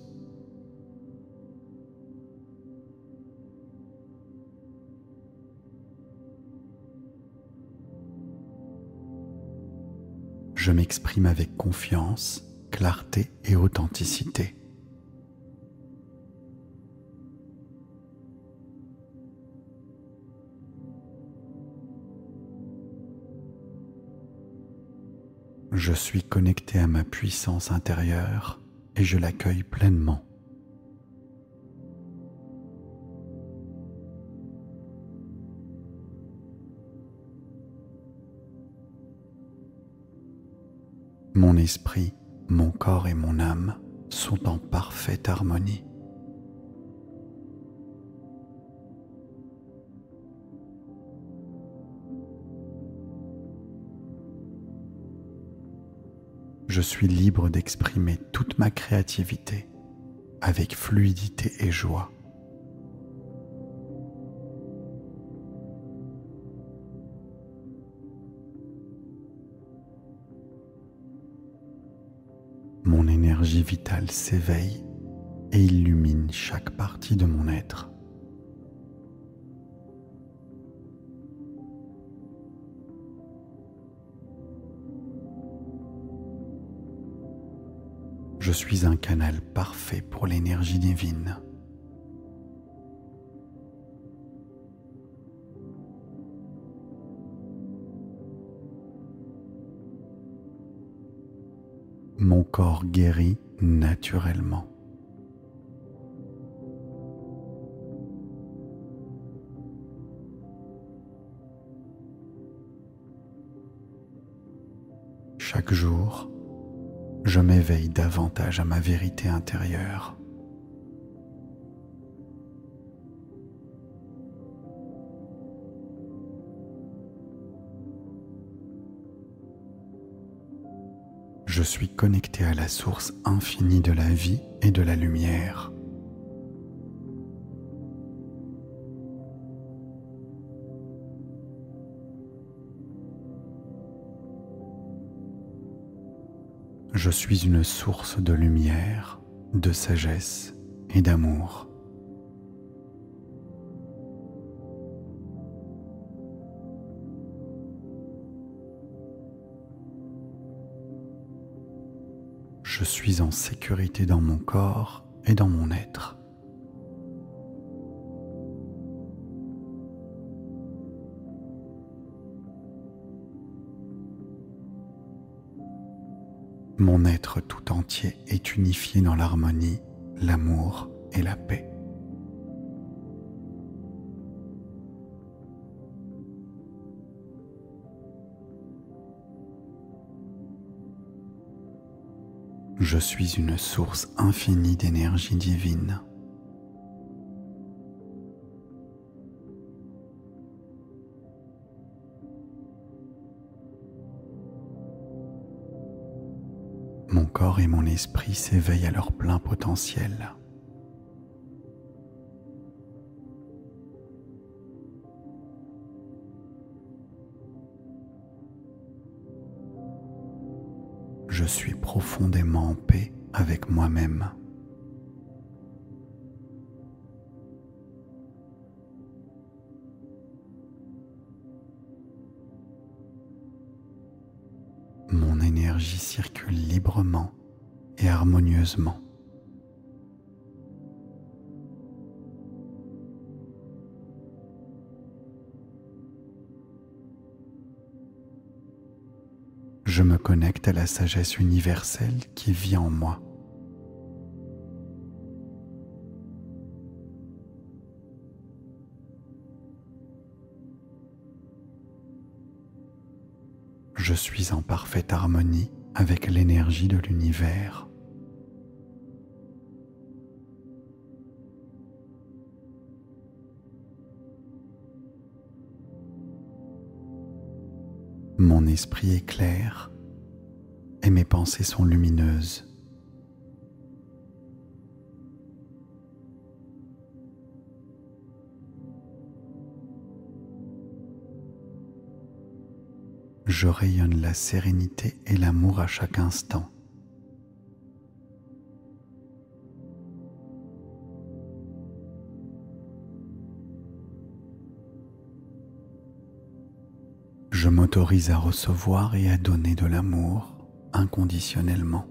Je m'exprime avec confiance, clarté et authenticité. Je suis connecté à ma puissance intérieure et je l'accueille pleinement. Mon esprit, mon corps et mon âme sont en parfaite harmonie. Je suis libre d'exprimer toute ma créativité avec fluidité et joie. Mon énergie vitale s'éveille et illumine chaque partie de mon être. Je suis un canal parfait pour l'énergie divine. Mon corps guérit naturellement. Chaque jour, je m'éveille davantage à ma vérité intérieure. Je suis connecté à la source infinie de la vie et de la lumière. Je suis une source de lumière, de sagesse et d'amour. Je suis en sécurité dans mon corps et dans mon être. Mon être tout entier est unifié dans l'harmonie, l'amour et la paix. Je suis une source infinie d'énergie divine. Mon corps et mon esprit s'éveillent à leur plein potentiel. Je suis profondément en paix avec moi-même. Mon énergie circule librement et harmonieusement. Je me connecte à la sagesse universelle qui vit en moi. Je suis en parfaite harmonie avec l'énergie de l'univers. Mon esprit est clair et mes pensées sont lumineuses. Je rayonne la sérénité et l'amour à chaque instant. Je m'autorise à recevoir et à donner de l'amour inconditionnellement.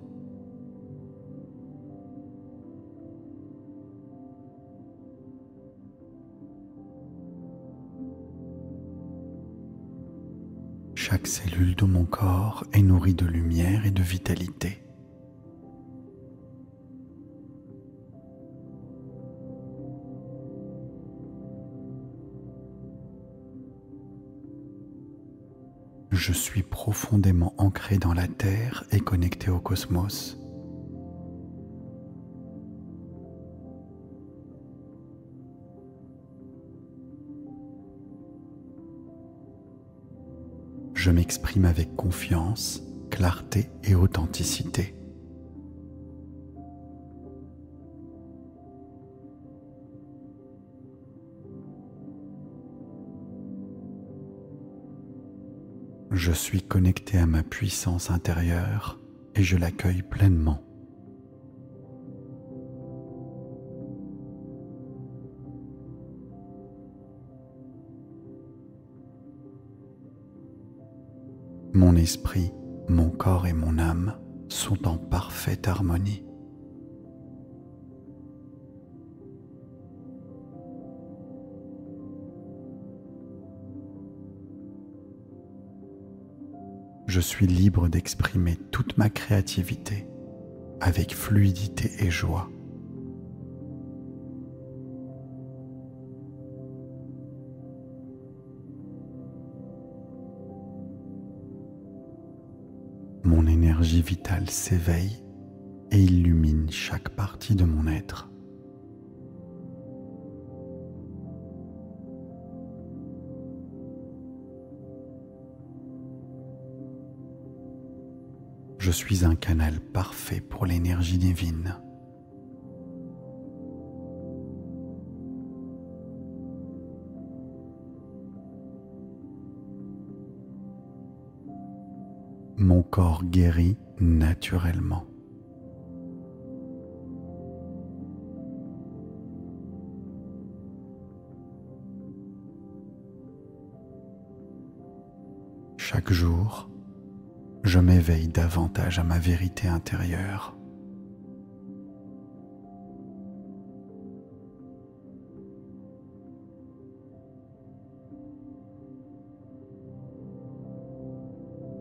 Chaque cellule de mon corps est nourrie de lumière et de vitalité. Je suis profondément ancré dans la Terre et connecté au cosmos. Je m'exprime avec confiance, clarté et authenticité. Je suis connecté à ma puissance intérieure et je l'accueille pleinement. Mon esprit, mon corps et mon âme sont en parfaite harmonie. Je suis libre d'exprimer toute ma créativité avec fluidité et joie. Mon énergie vitale s'éveille et illumine chaque partie de mon être. Je suis un canal parfait pour l'énergie divine. Mon corps guérit naturellement. Chaque jour, je m'éveille davantage à ma vérité intérieure.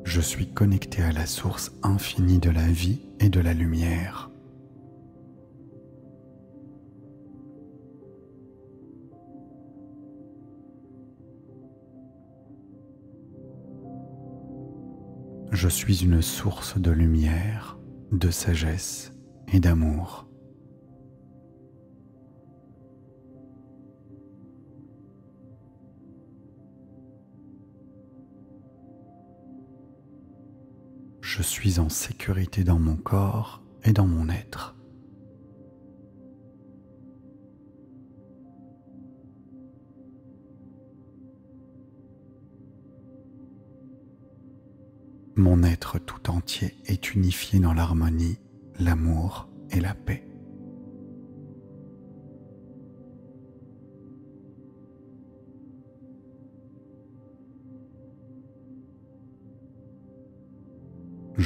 Je suis connecté à la source infinie de la vie et de la lumière. Je suis une source de lumière, de sagesse et d'amour. Je suis en sécurité dans mon corps et dans mon être. Mon être tout entier est unifié dans l'harmonie, l'amour et la paix.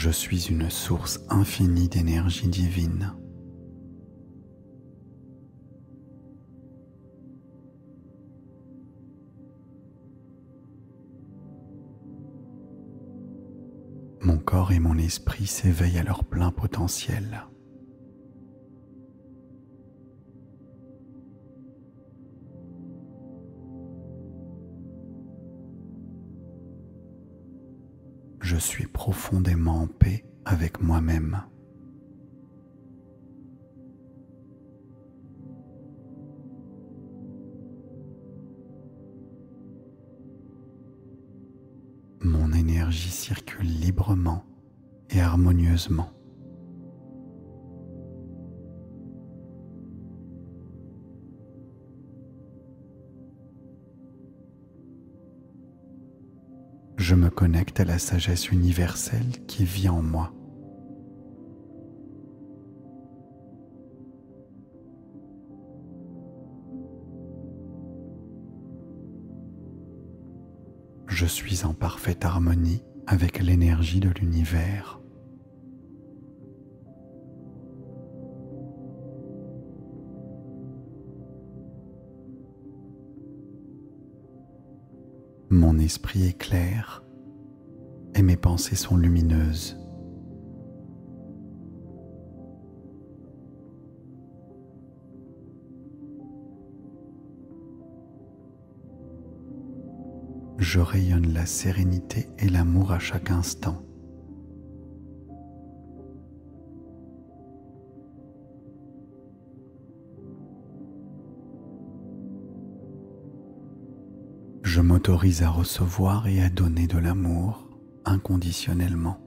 Je suis une source infinie d'énergie divine. Mon corps et mon esprit s'éveillent à leur plein potentiel. Je suis profondément en paix avec moi-même. Mon énergie circule librement et harmonieusement. Je me connecte à la sagesse universelle qui vit en moi. Je suis en parfaite harmonie avec l'énergie de l'univers. Mon esprit est clair et mes pensées sont lumineuses. Je rayonne la sérénité et l'amour à chaque instant. Je m'autorise à recevoir et à donner de l'amour inconditionnellement.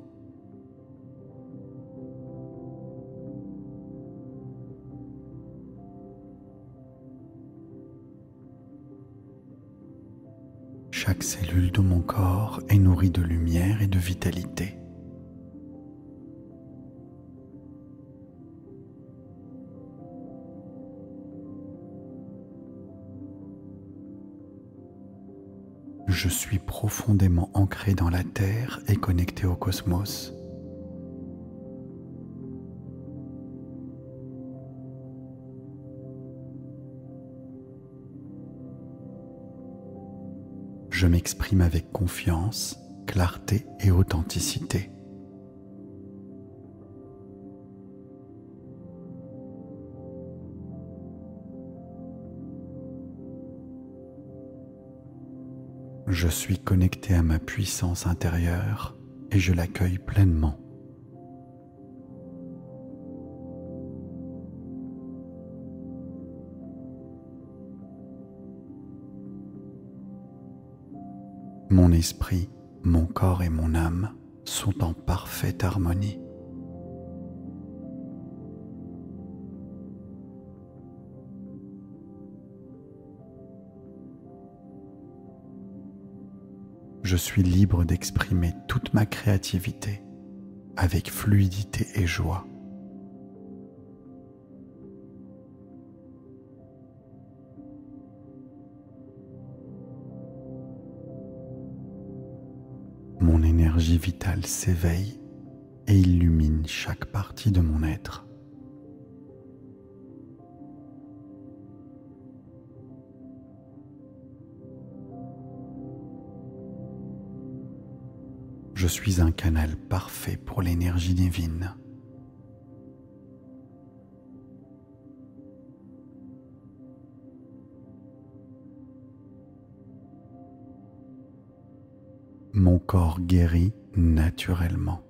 Chaque cellule de mon corps est nourrie de lumière et de vitalité. Je suis profondément ancré dans la Terre et connecté au cosmos. Je m'exprime avec confiance, clarté et authenticité. Je suis connecté à ma puissance intérieure et je l'accueille pleinement. Mon esprit, mon corps et mon âme sont en parfaite harmonie. Je suis libre d'exprimer toute ma créativité avec fluidité et joie. Mon énergie vitale s'éveille et illumine chaque partie de mon être. Je suis un canal parfait pour l'énergie divine. Mon corps guérit naturellement.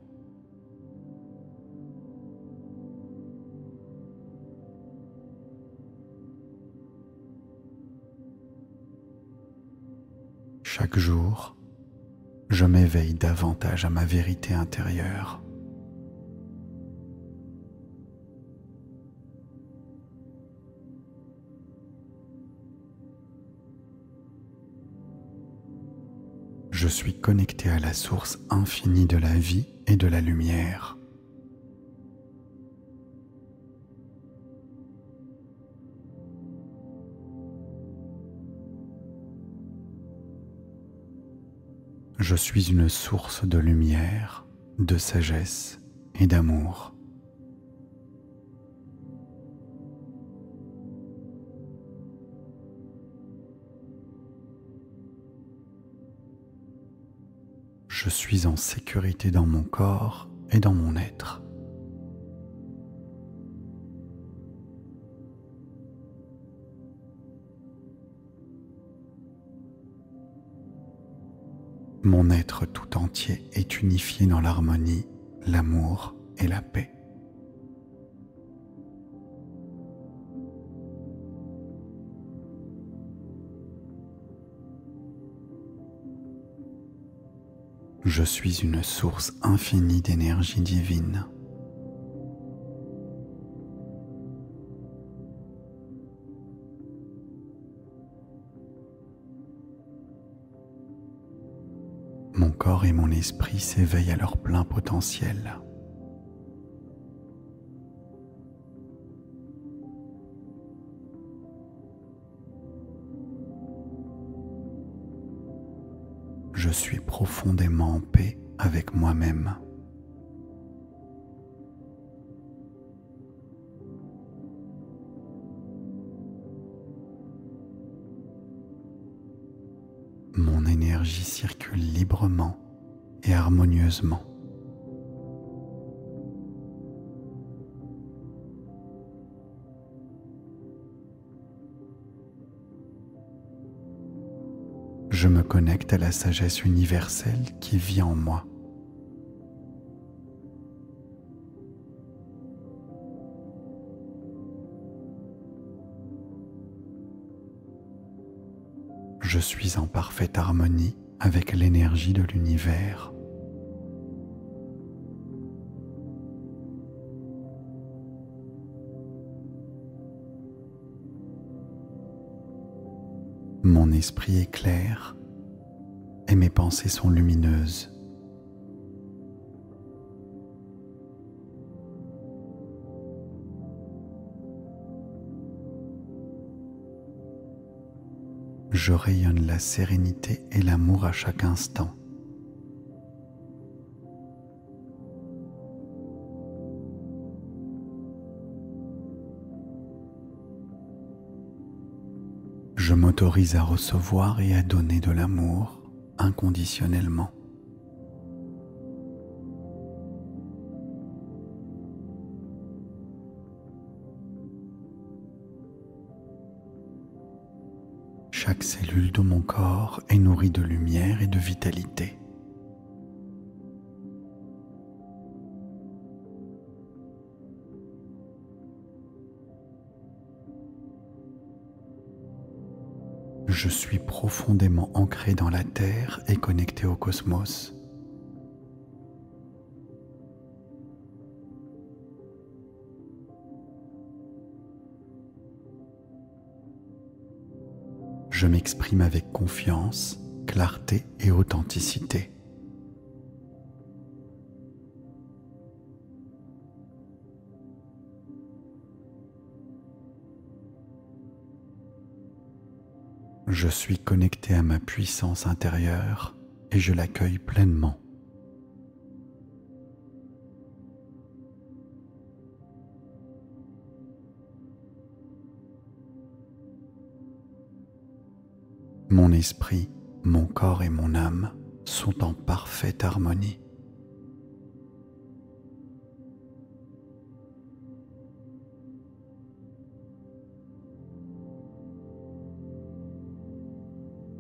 Chaque jour, je m'éveille davantage à ma vérité intérieure. Je suis connecté à la source infinie de la vie et de la lumière. Je suis une source de lumière de sagesse et d'amour. Je suis en sécurité dans mon corps et dans mon être. Mon être tout entier est unifié dans l'harmonie, l'amour et la paix. Je suis une source infinie d'énergie divine. Mon corps et mon esprit s'éveillent à leur plein potentiel. Je suis profondément en paix avec moi-même. Mon énergie circule librement et harmonieusement. Je me connecte à la sagesse universelle qui vit en moi. Je suis en parfaite harmonie avec l'énergie de l'univers. Mon esprit est clair et mes pensées sont lumineuses. Je rayonne la sérénité et l'amour à chaque instant. Je m'autorise à recevoir et à donner de l'amour inconditionnellement. Chaque cellule de mon corps est nourrie de lumière et de vitalité. Je suis profondément ancré dans la Terre et connecté au cosmos. Je m'exprime avec confiance, clarté et authenticité. Je suis connecté à ma puissance intérieure et je l'accueille pleinement. Mon esprit, mon corps et mon âme sont en parfaite harmonie.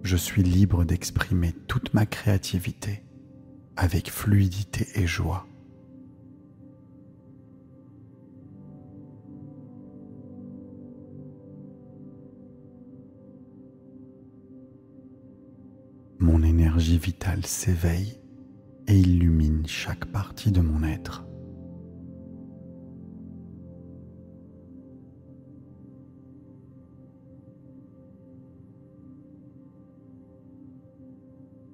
Je suis libre d'exprimer toute ma créativité avec fluidité et joie. Mon énergie vitale s'éveille et illumine chaque partie de mon être.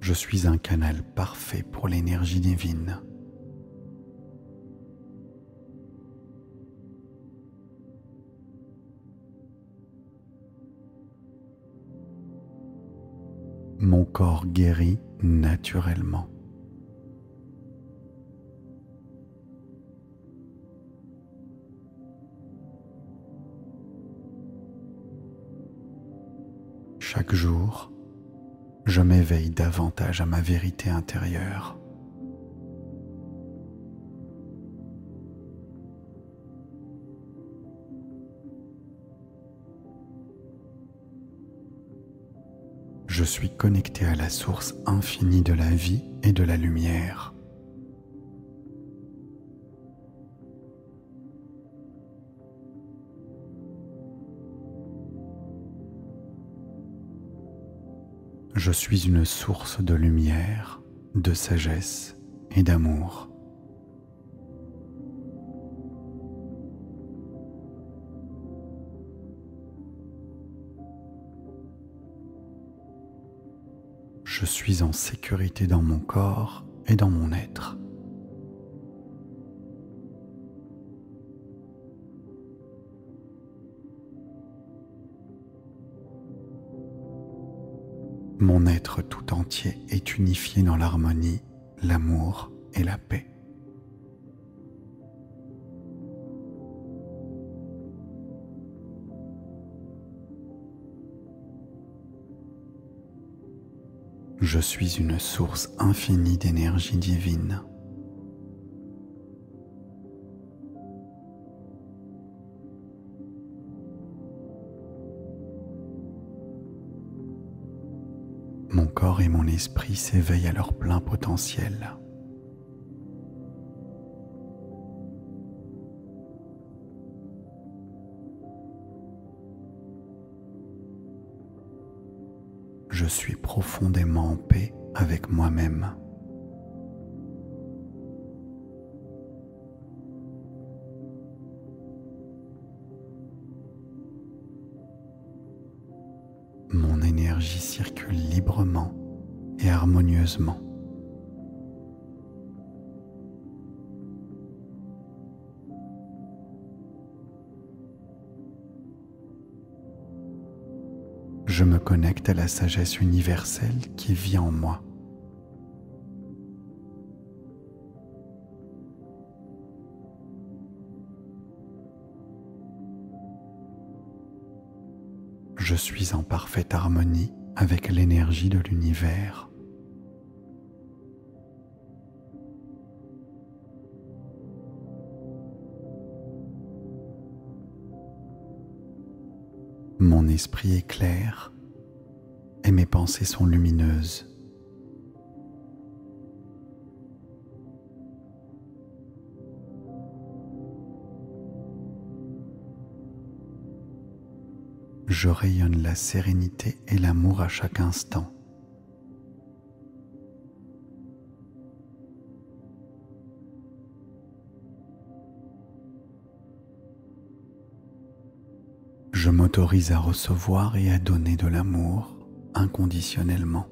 Je suis un canal parfait pour l'énergie divine. Mon corps guérit naturellement. Chaque jour, je m'éveille davantage à ma vérité intérieure. Je suis connecté à la source infinie de la vie et de la lumière. Je suis une source de lumière, de sagesse et d'amour. Je suis en sécurité dans mon corps et dans mon être. Mon être tout entier est unifié dans l'harmonie, l'amour et la paix. Je suis une source infinie d'énergie divine. Mon corps et mon esprit s'éveillent à leur plein potentiel. Je suis profondément en paix avec moi-même. Mon énergie circule librement et harmonieusement. Je me connecte à la sagesse universelle qui vit en moi. Je suis en parfaite harmonie avec l'énergie de l'univers. Mon esprit est clair et mes pensées sont lumineuses. Je rayonne la sérénité et l'amour à chaque instant. Je m'autorise à recevoir et à donner de l'amour inconditionnellement.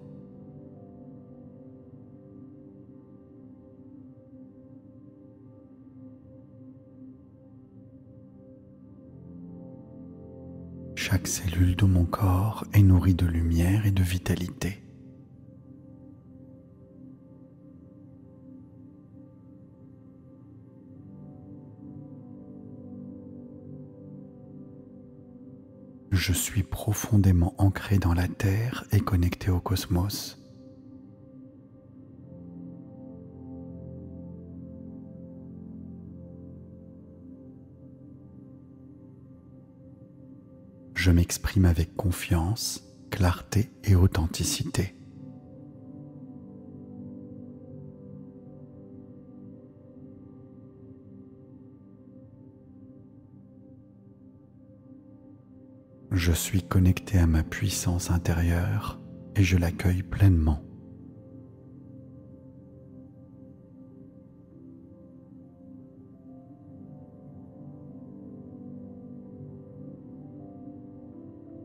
Chaque cellule de mon corps est nourrie de lumière et de vitalité. Je suis profondément ancré dans la Terre et connecté au cosmos. Je m'exprime avec confiance, clarté et authenticité. Je suis connecté à ma puissance intérieure et je l'accueille pleinement.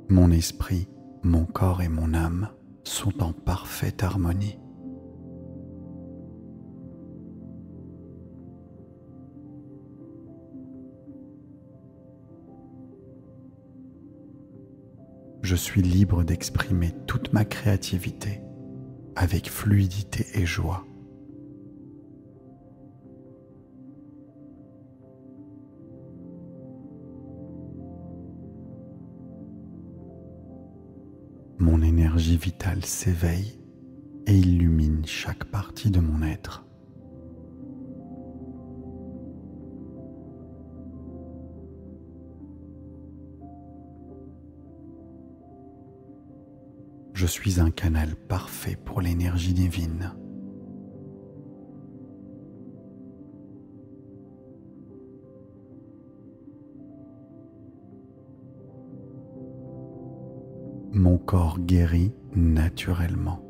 Mon esprit, mon corps et mon âme sont en parfaite harmonie. Je suis libre d'exprimer toute ma créativité avec fluidité et joie. énergie vitale s'éveille et illumine chaque partie de mon être. Je suis un canal parfait pour l'énergie divine. Mon corps guérit naturellement.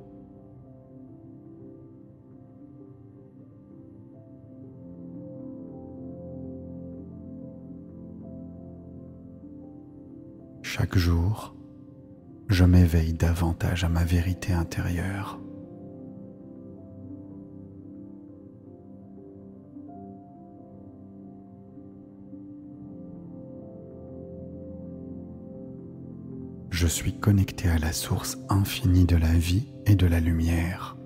Chaque jour, je m'éveille davantage à ma vérité intérieure. Je suis connecté à la source infinie de la vie et de la lumière.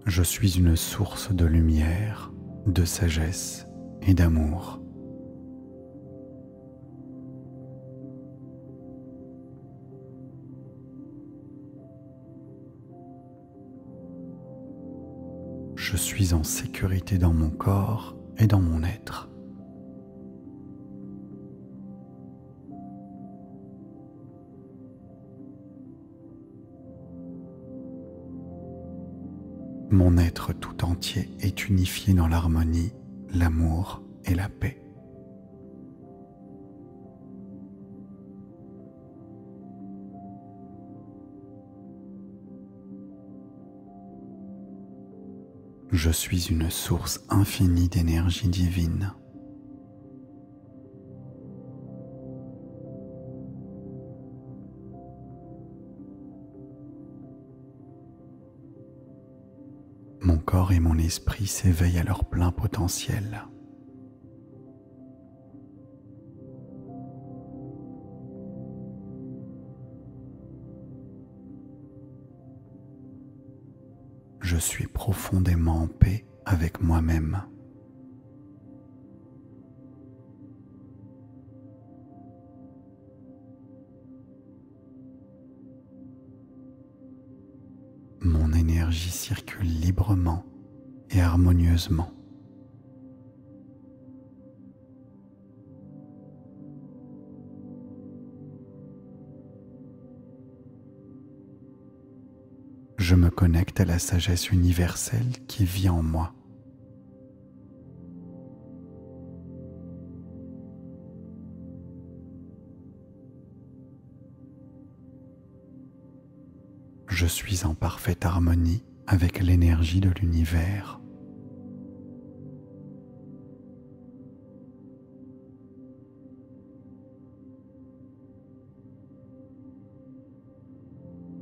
Je suis une source de lumière, de sagesse et d'amour. Je suis en sécurité dans mon corps et dans mon être. Mon être tout entier est unifié dans l'harmonie, l'amour et la paix. Je suis une source infinie d'énergie divine. Mon corps et mon esprit s'éveillent à leur plein potentiel. Je suis profondément en paix avec moi-même. Mon énergie circule librement et harmonieusement. Je me connecte à la sagesse universelle qui vit en moi. Je suis en parfaite harmonie avec l'énergie de l'univers.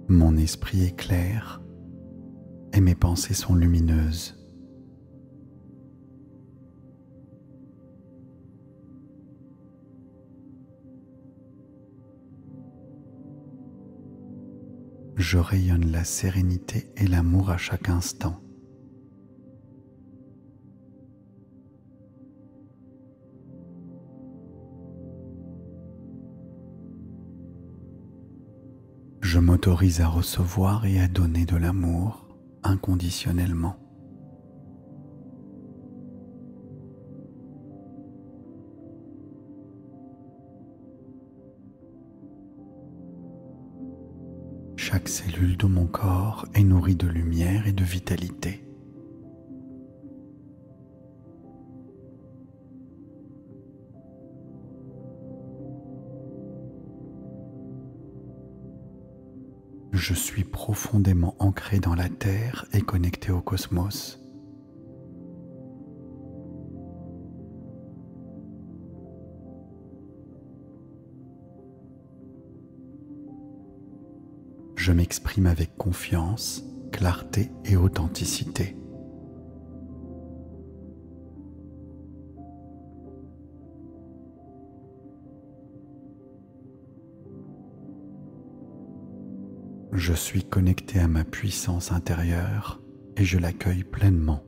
Mon esprit est clair et mes pensées sont lumineuses. Je rayonne la sérénité et l'amour à chaque instant. Je m'autorise à recevoir et à donner de l'amour inconditionnellement. Chaque cellule de mon corps est nourrie de lumière et de vitalité. Je suis profondément ancré dans la Terre et connecté au cosmos. Je m'exprime avec confiance, clarté et authenticité. Je suis connecté à ma puissance intérieure et je l'accueille pleinement.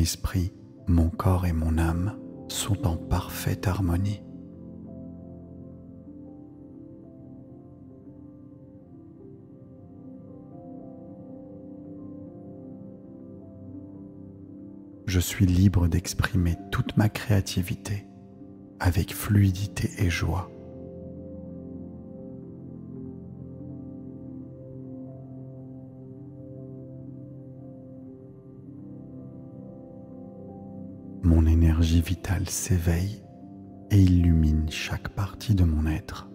esprit, mon corps et mon âme sont en parfaite harmonie. Je suis libre d'exprimer toute ma créativité avec fluidité et joie. Mon énergie vitale s'éveille et illumine chaque partie de mon être.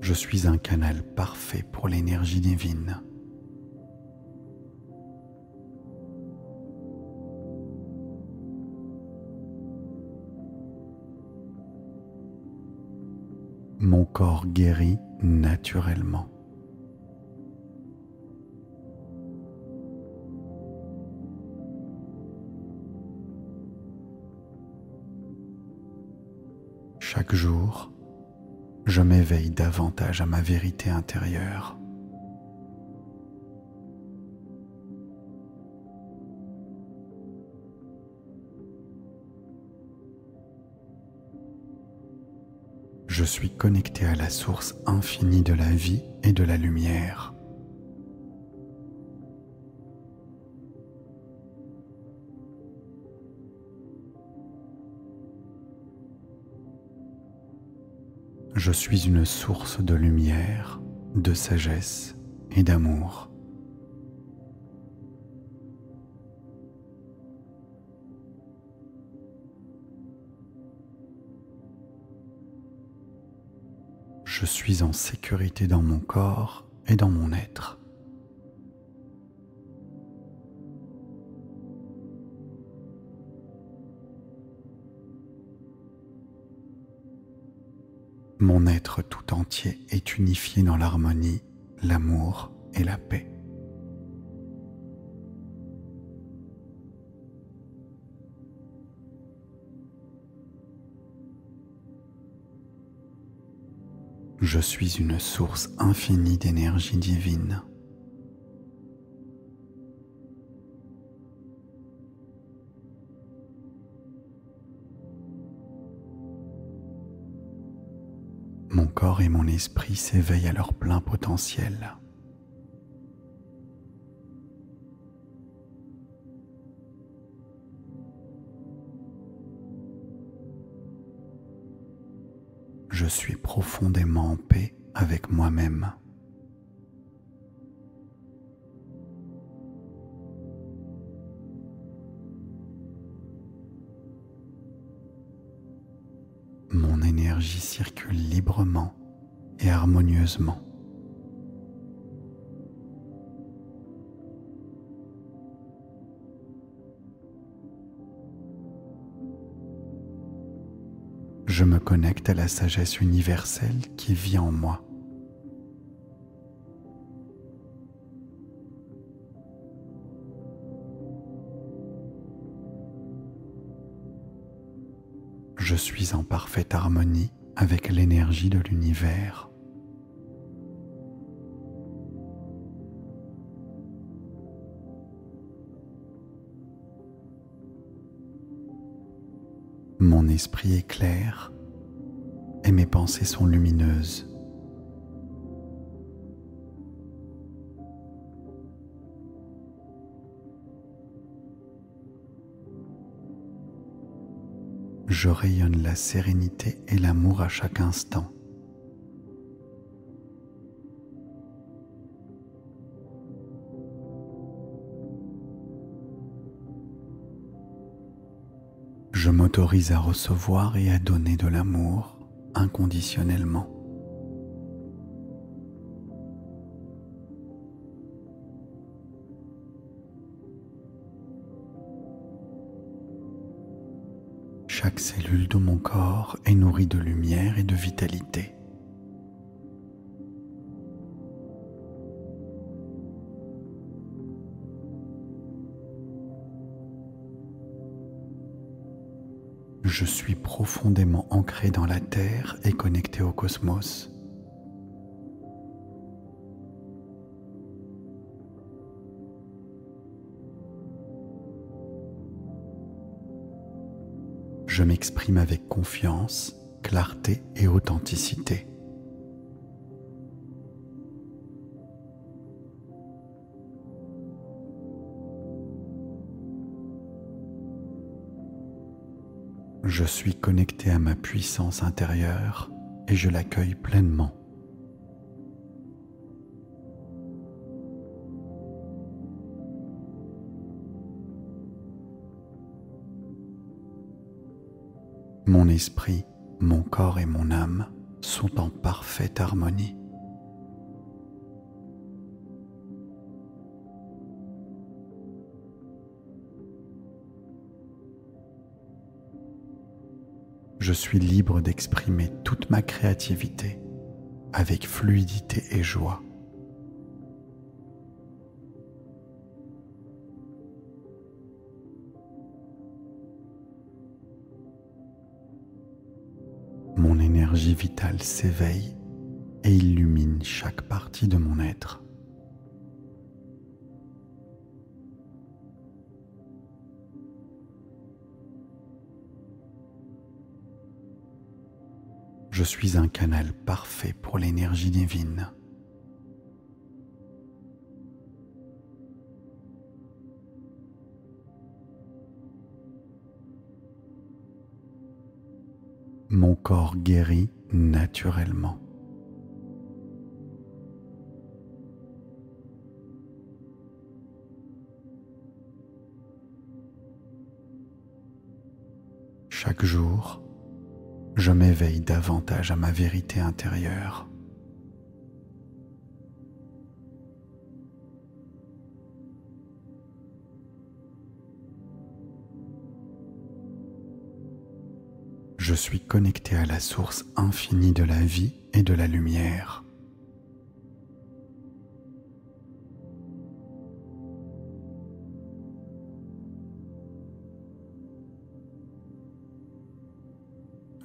Je suis un canal parfait pour l'énergie divine. Mon corps guérit naturellement. Chaque jour, je m'éveille davantage à ma vérité intérieure. Je suis connecté à la source infinie de la vie et de la lumière. Je suis une source de lumière, de sagesse et d'amour. Je suis en sécurité dans mon corps et dans mon être. Mon être tout entier est unifié dans l'harmonie, l'amour et la paix. Je suis une source infinie d'énergie divine. Mon corps et mon esprit s'éveillent à leur plein potentiel. Je suis profondément en paix avec moi-même. Mon énergie circule librement et harmonieusement. Je me connecte à la sagesse universelle qui vit en moi. Je suis en parfaite harmonie avec l'énergie de l'univers. Mon esprit est clair et mes pensées sont lumineuses. Je rayonne la sérénité et l'amour à chaque instant. Je m'autorise à recevoir et à donner de l'amour inconditionnellement. Chaque cellule de mon corps est nourrie de lumière et de vitalité. Je suis profondément ancré dans la Terre et connecté au cosmos. Je m'exprime avec confiance, clarté et authenticité. Je suis connecté à ma puissance intérieure et je l'accueille pleinement. Mon esprit, mon corps et mon âme sont en parfaite harmonie. Je suis libre d'exprimer toute ma créativité avec fluidité et joie. Mon énergie vitale s'éveille et illumine chaque partie de mon être. Je suis un canal parfait pour l'énergie divine. Mon corps guérit naturellement. Chaque jour, je m'éveille davantage à ma vérité intérieure. Je suis connecté à la source infinie de la vie et de la lumière.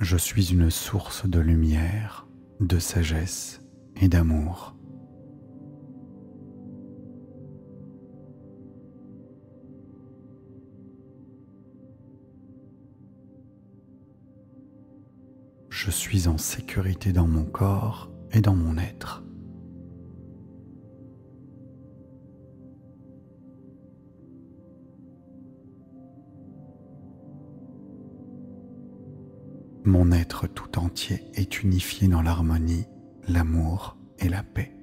Je suis une source de lumière, de sagesse et d'amour. Je suis en sécurité dans mon corps et dans mon être. Mon être tout entier est unifié dans l'harmonie, l'amour et la paix.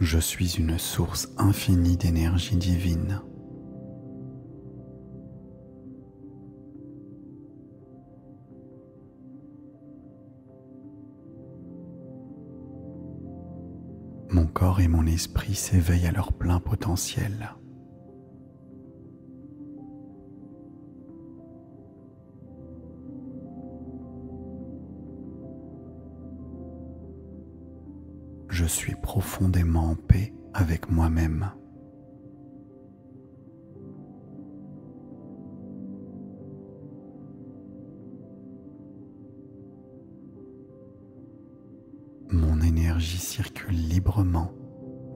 Je suis une source infinie d'énergie divine. Mon corps et mon esprit s'éveillent à leur plein potentiel. Je suis profondément en paix avec moi-même. Mon énergie circule librement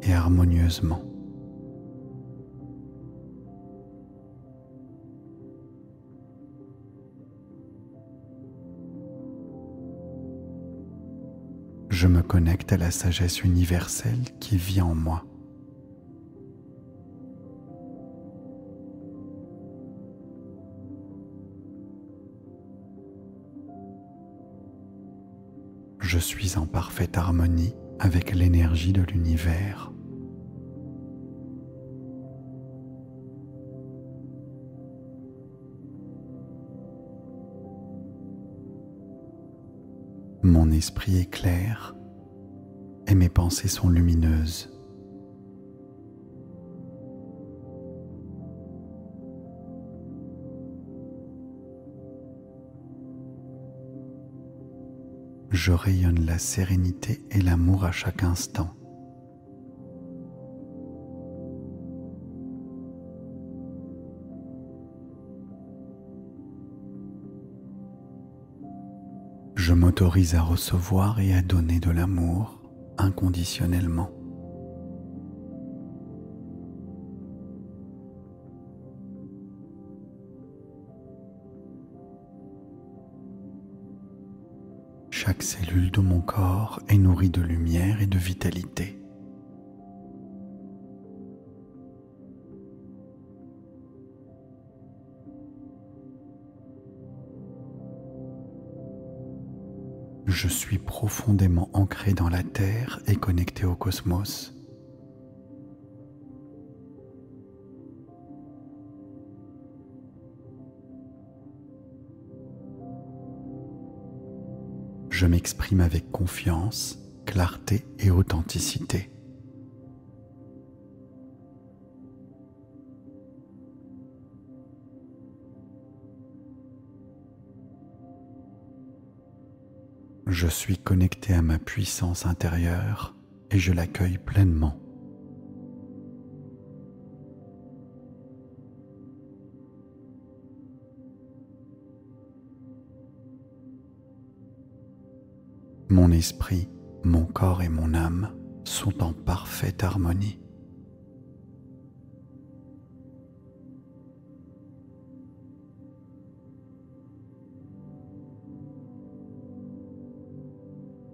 et harmonieusement. Je me connecte à la sagesse universelle qui vit en moi. Je suis en parfaite harmonie avec l'énergie de l'univers. Mon esprit est clair et mes pensées sont lumineuses. je rayonne la sérénité et l'amour à chaque instant. Je m'autorise à recevoir et à donner de l'amour inconditionnellement. Chaque cellule de mon corps est nourrie de lumière et de vitalité. Je suis profondément ancré dans la Terre et connecté au cosmos. Je m'exprime avec confiance, clarté et authenticité. Je suis connecté à ma puissance intérieure et je l'accueille pleinement. Mon esprit, mon corps et mon âme sont en parfaite harmonie.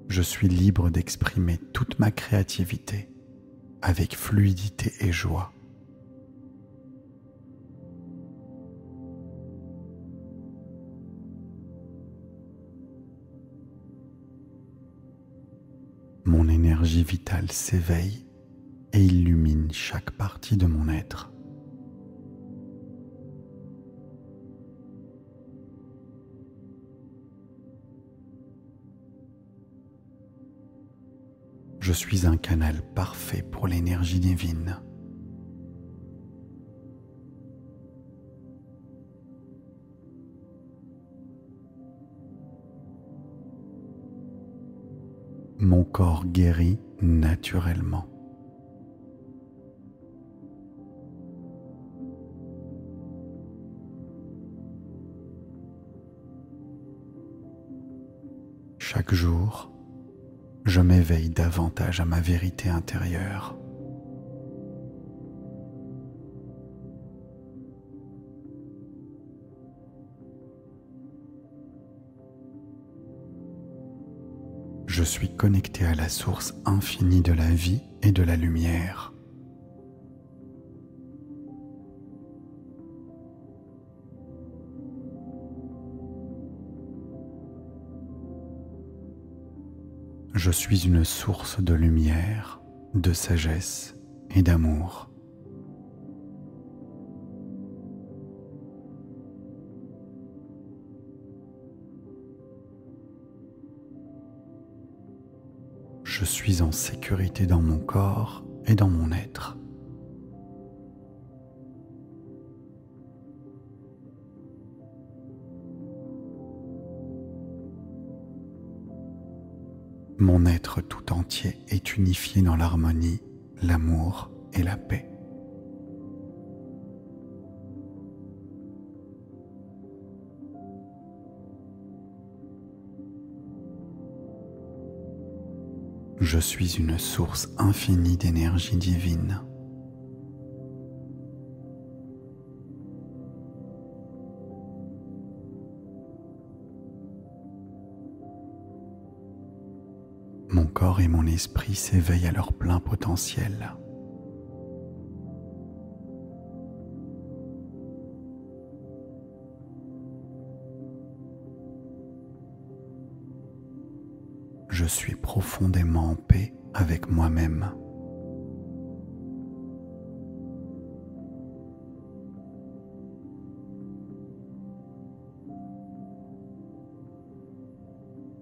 Je suis libre d'exprimer toute ma créativité avec fluidité et joie. Mon énergie vitale s'éveille et illumine chaque partie de mon être. Je suis un canal parfait pour l'énergie divine. Mon corps guérit naturellement. Chaque jour, je m'éveille davantage à ma vérité intérieure. Je suis connecté à la source infinie de la vie et de la lumière. Je suis une source de lumière, de sagesse et d'amour. Je suis en sécurité dans mon corps et dans mon être. Mon être tout entier est unifié dans l'harmonie, l'amour et la paix. Je suis une source infinie d'énergie divine. Mon corps et mon esprit s'éveillent à leur plein potentiel. Je suis profondément en paix avec moi-même.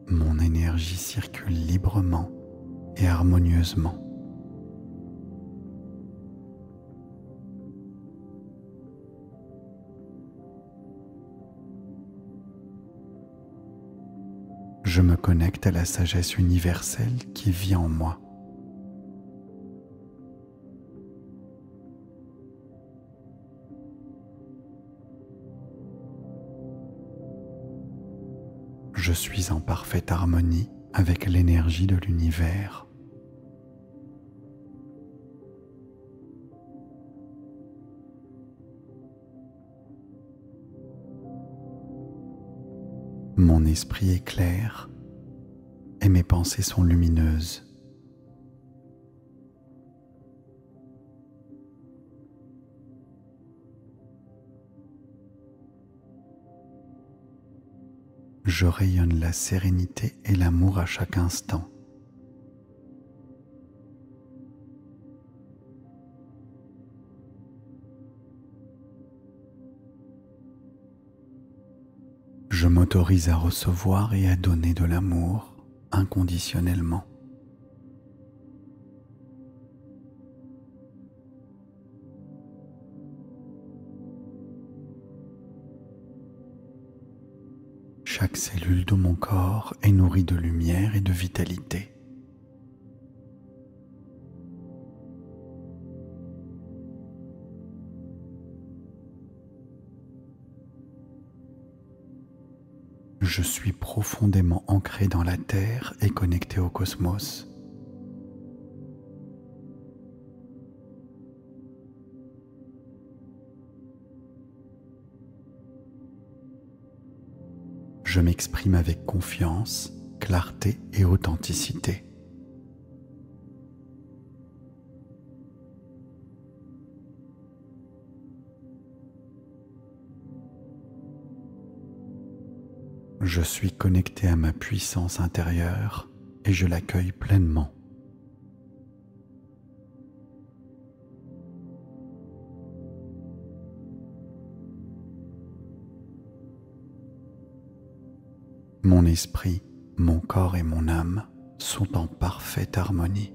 Mon énergie circule librement et harmonieusement. je me connecte à la sagesse universelle qui vit en moi. Je suis en parfaite harmonie avec l'énergie de l'univers. Mon esprit est clair et mes pensées sont lumineuses. Je rayonne la sérénité et l'amour à chaque instant. Je m'autorise à recevoir et à donner de l'amour inconditionnellement. Chaque cellule de mon corps est nourrie de lumière et de vitalité. Je suis profondément ancré dans la Terre et connecté au cosmos. Je m'exprime avec confiance, clarté et authenticité. Je suis connecté à ma puissance intérieure et je l'accueille pleinement. Mon esprit, mon corps et mon âme sont en parfaite harmonie.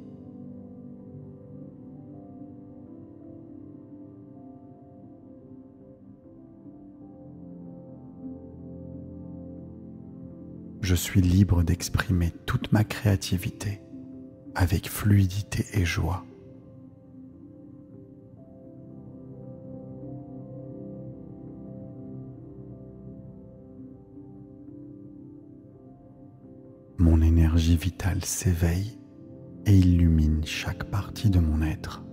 Je suis libre d'exprimer toute ma créativité avec fluidité et joie. Mon énergie vitale s'éveille et illumine chaque partie de mon être.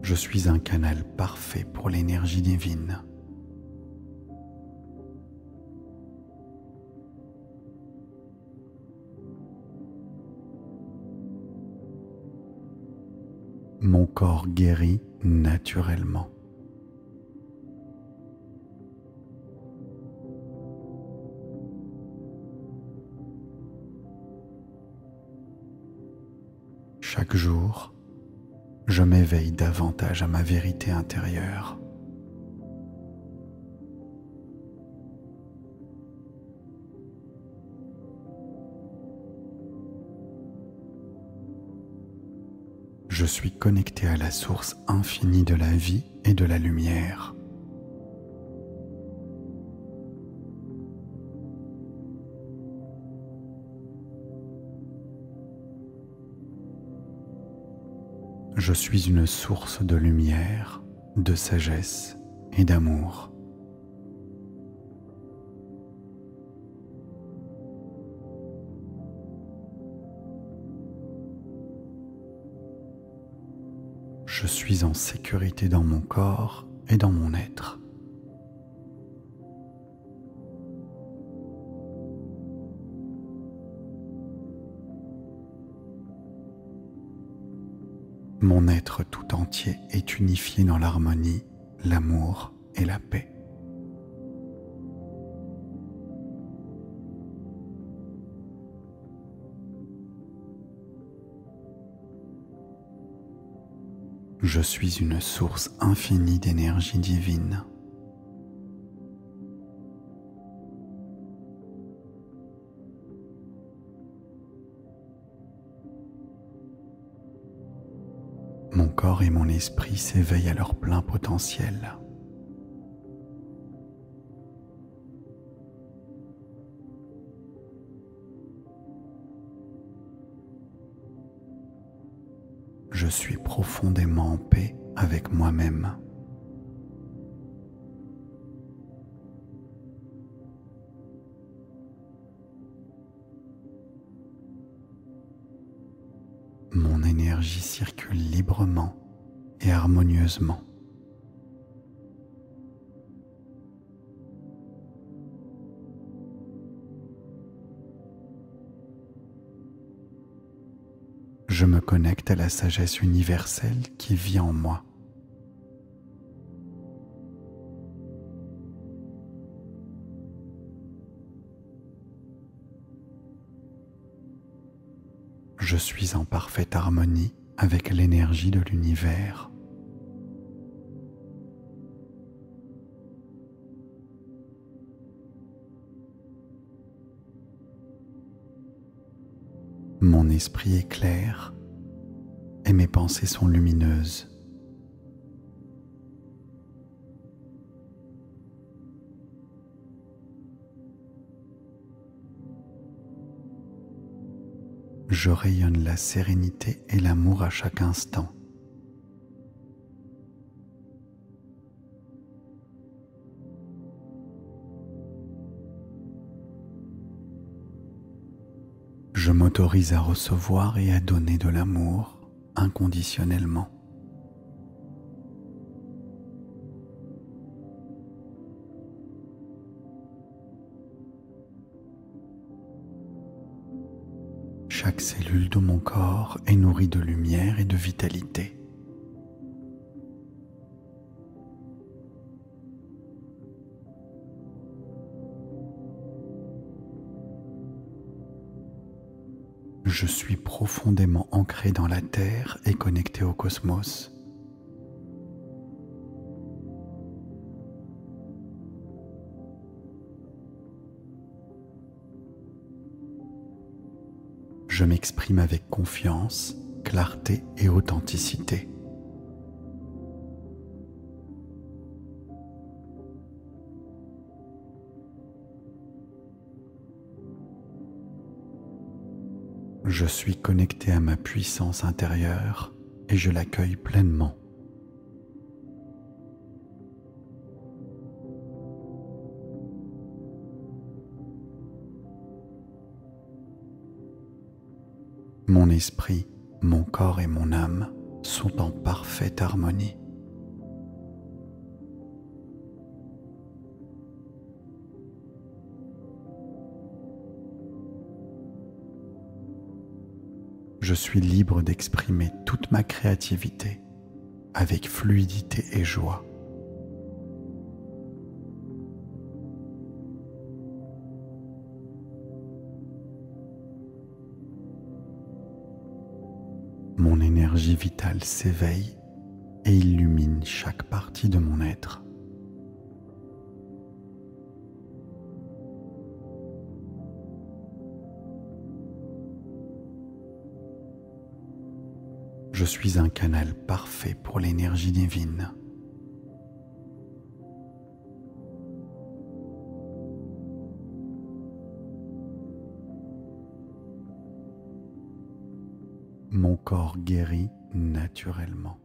Je suis un canal parfait pour l'énergie divine. Mon corps guérit naturellement. Chaque jour, je m'éveille davantage à ma vérité intérieure. Je suis connecté à la source infinie de la vie et de la lumière. Je suis une source de lumière, de sagesse et d'amour. Je suis en sécurité dans mon corps et dans mon être. Mon être tout entier est unifié dans l'harmonie, l'amour et la paix. Je suis une source infinie d'énergie divine. Mon corps et mon esprit s'éveillent à leur plein potentiel. Je suis profondément en paix avec moi-même. Mon énergie circule librement et harmonieusement. Je me connecte à la sagesse universelle qui vit en moi. Je suis en parfaite harmonie avec l'énergie de l'univers. Mon esprit est clair et mes pensées sont lumineuses. Je rayonne la sérénité et l'amour à chaque instant. Je m'autorise à recevoir et à donner de l'amour inconditionnellement. Chaque cellule de mon corps est nourrie de lumière et de vitalité. Je suis profondément ancré dans la Terre et connecté au cosmos. Je m'exprime avec confiance, clarté et authenticité. Je suis connecté à ma puissance intérieure et je l'accueille pleinement. Mon esprit, mon corps et mon âme sont en parfaite harmonie. Je suis libre d'exprimer toute ma créativité avec fluidité et joie. Mon énergie vitale s'éveille et illumine chaque partie de mon être. Je suis un canal parfait pour l'énergie divine. Mon corps guérit naturellement.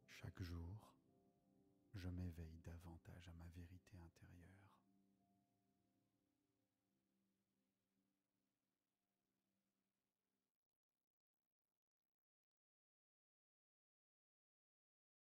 Chaque jour, je m'éveille davantage à ma vérité intérieure.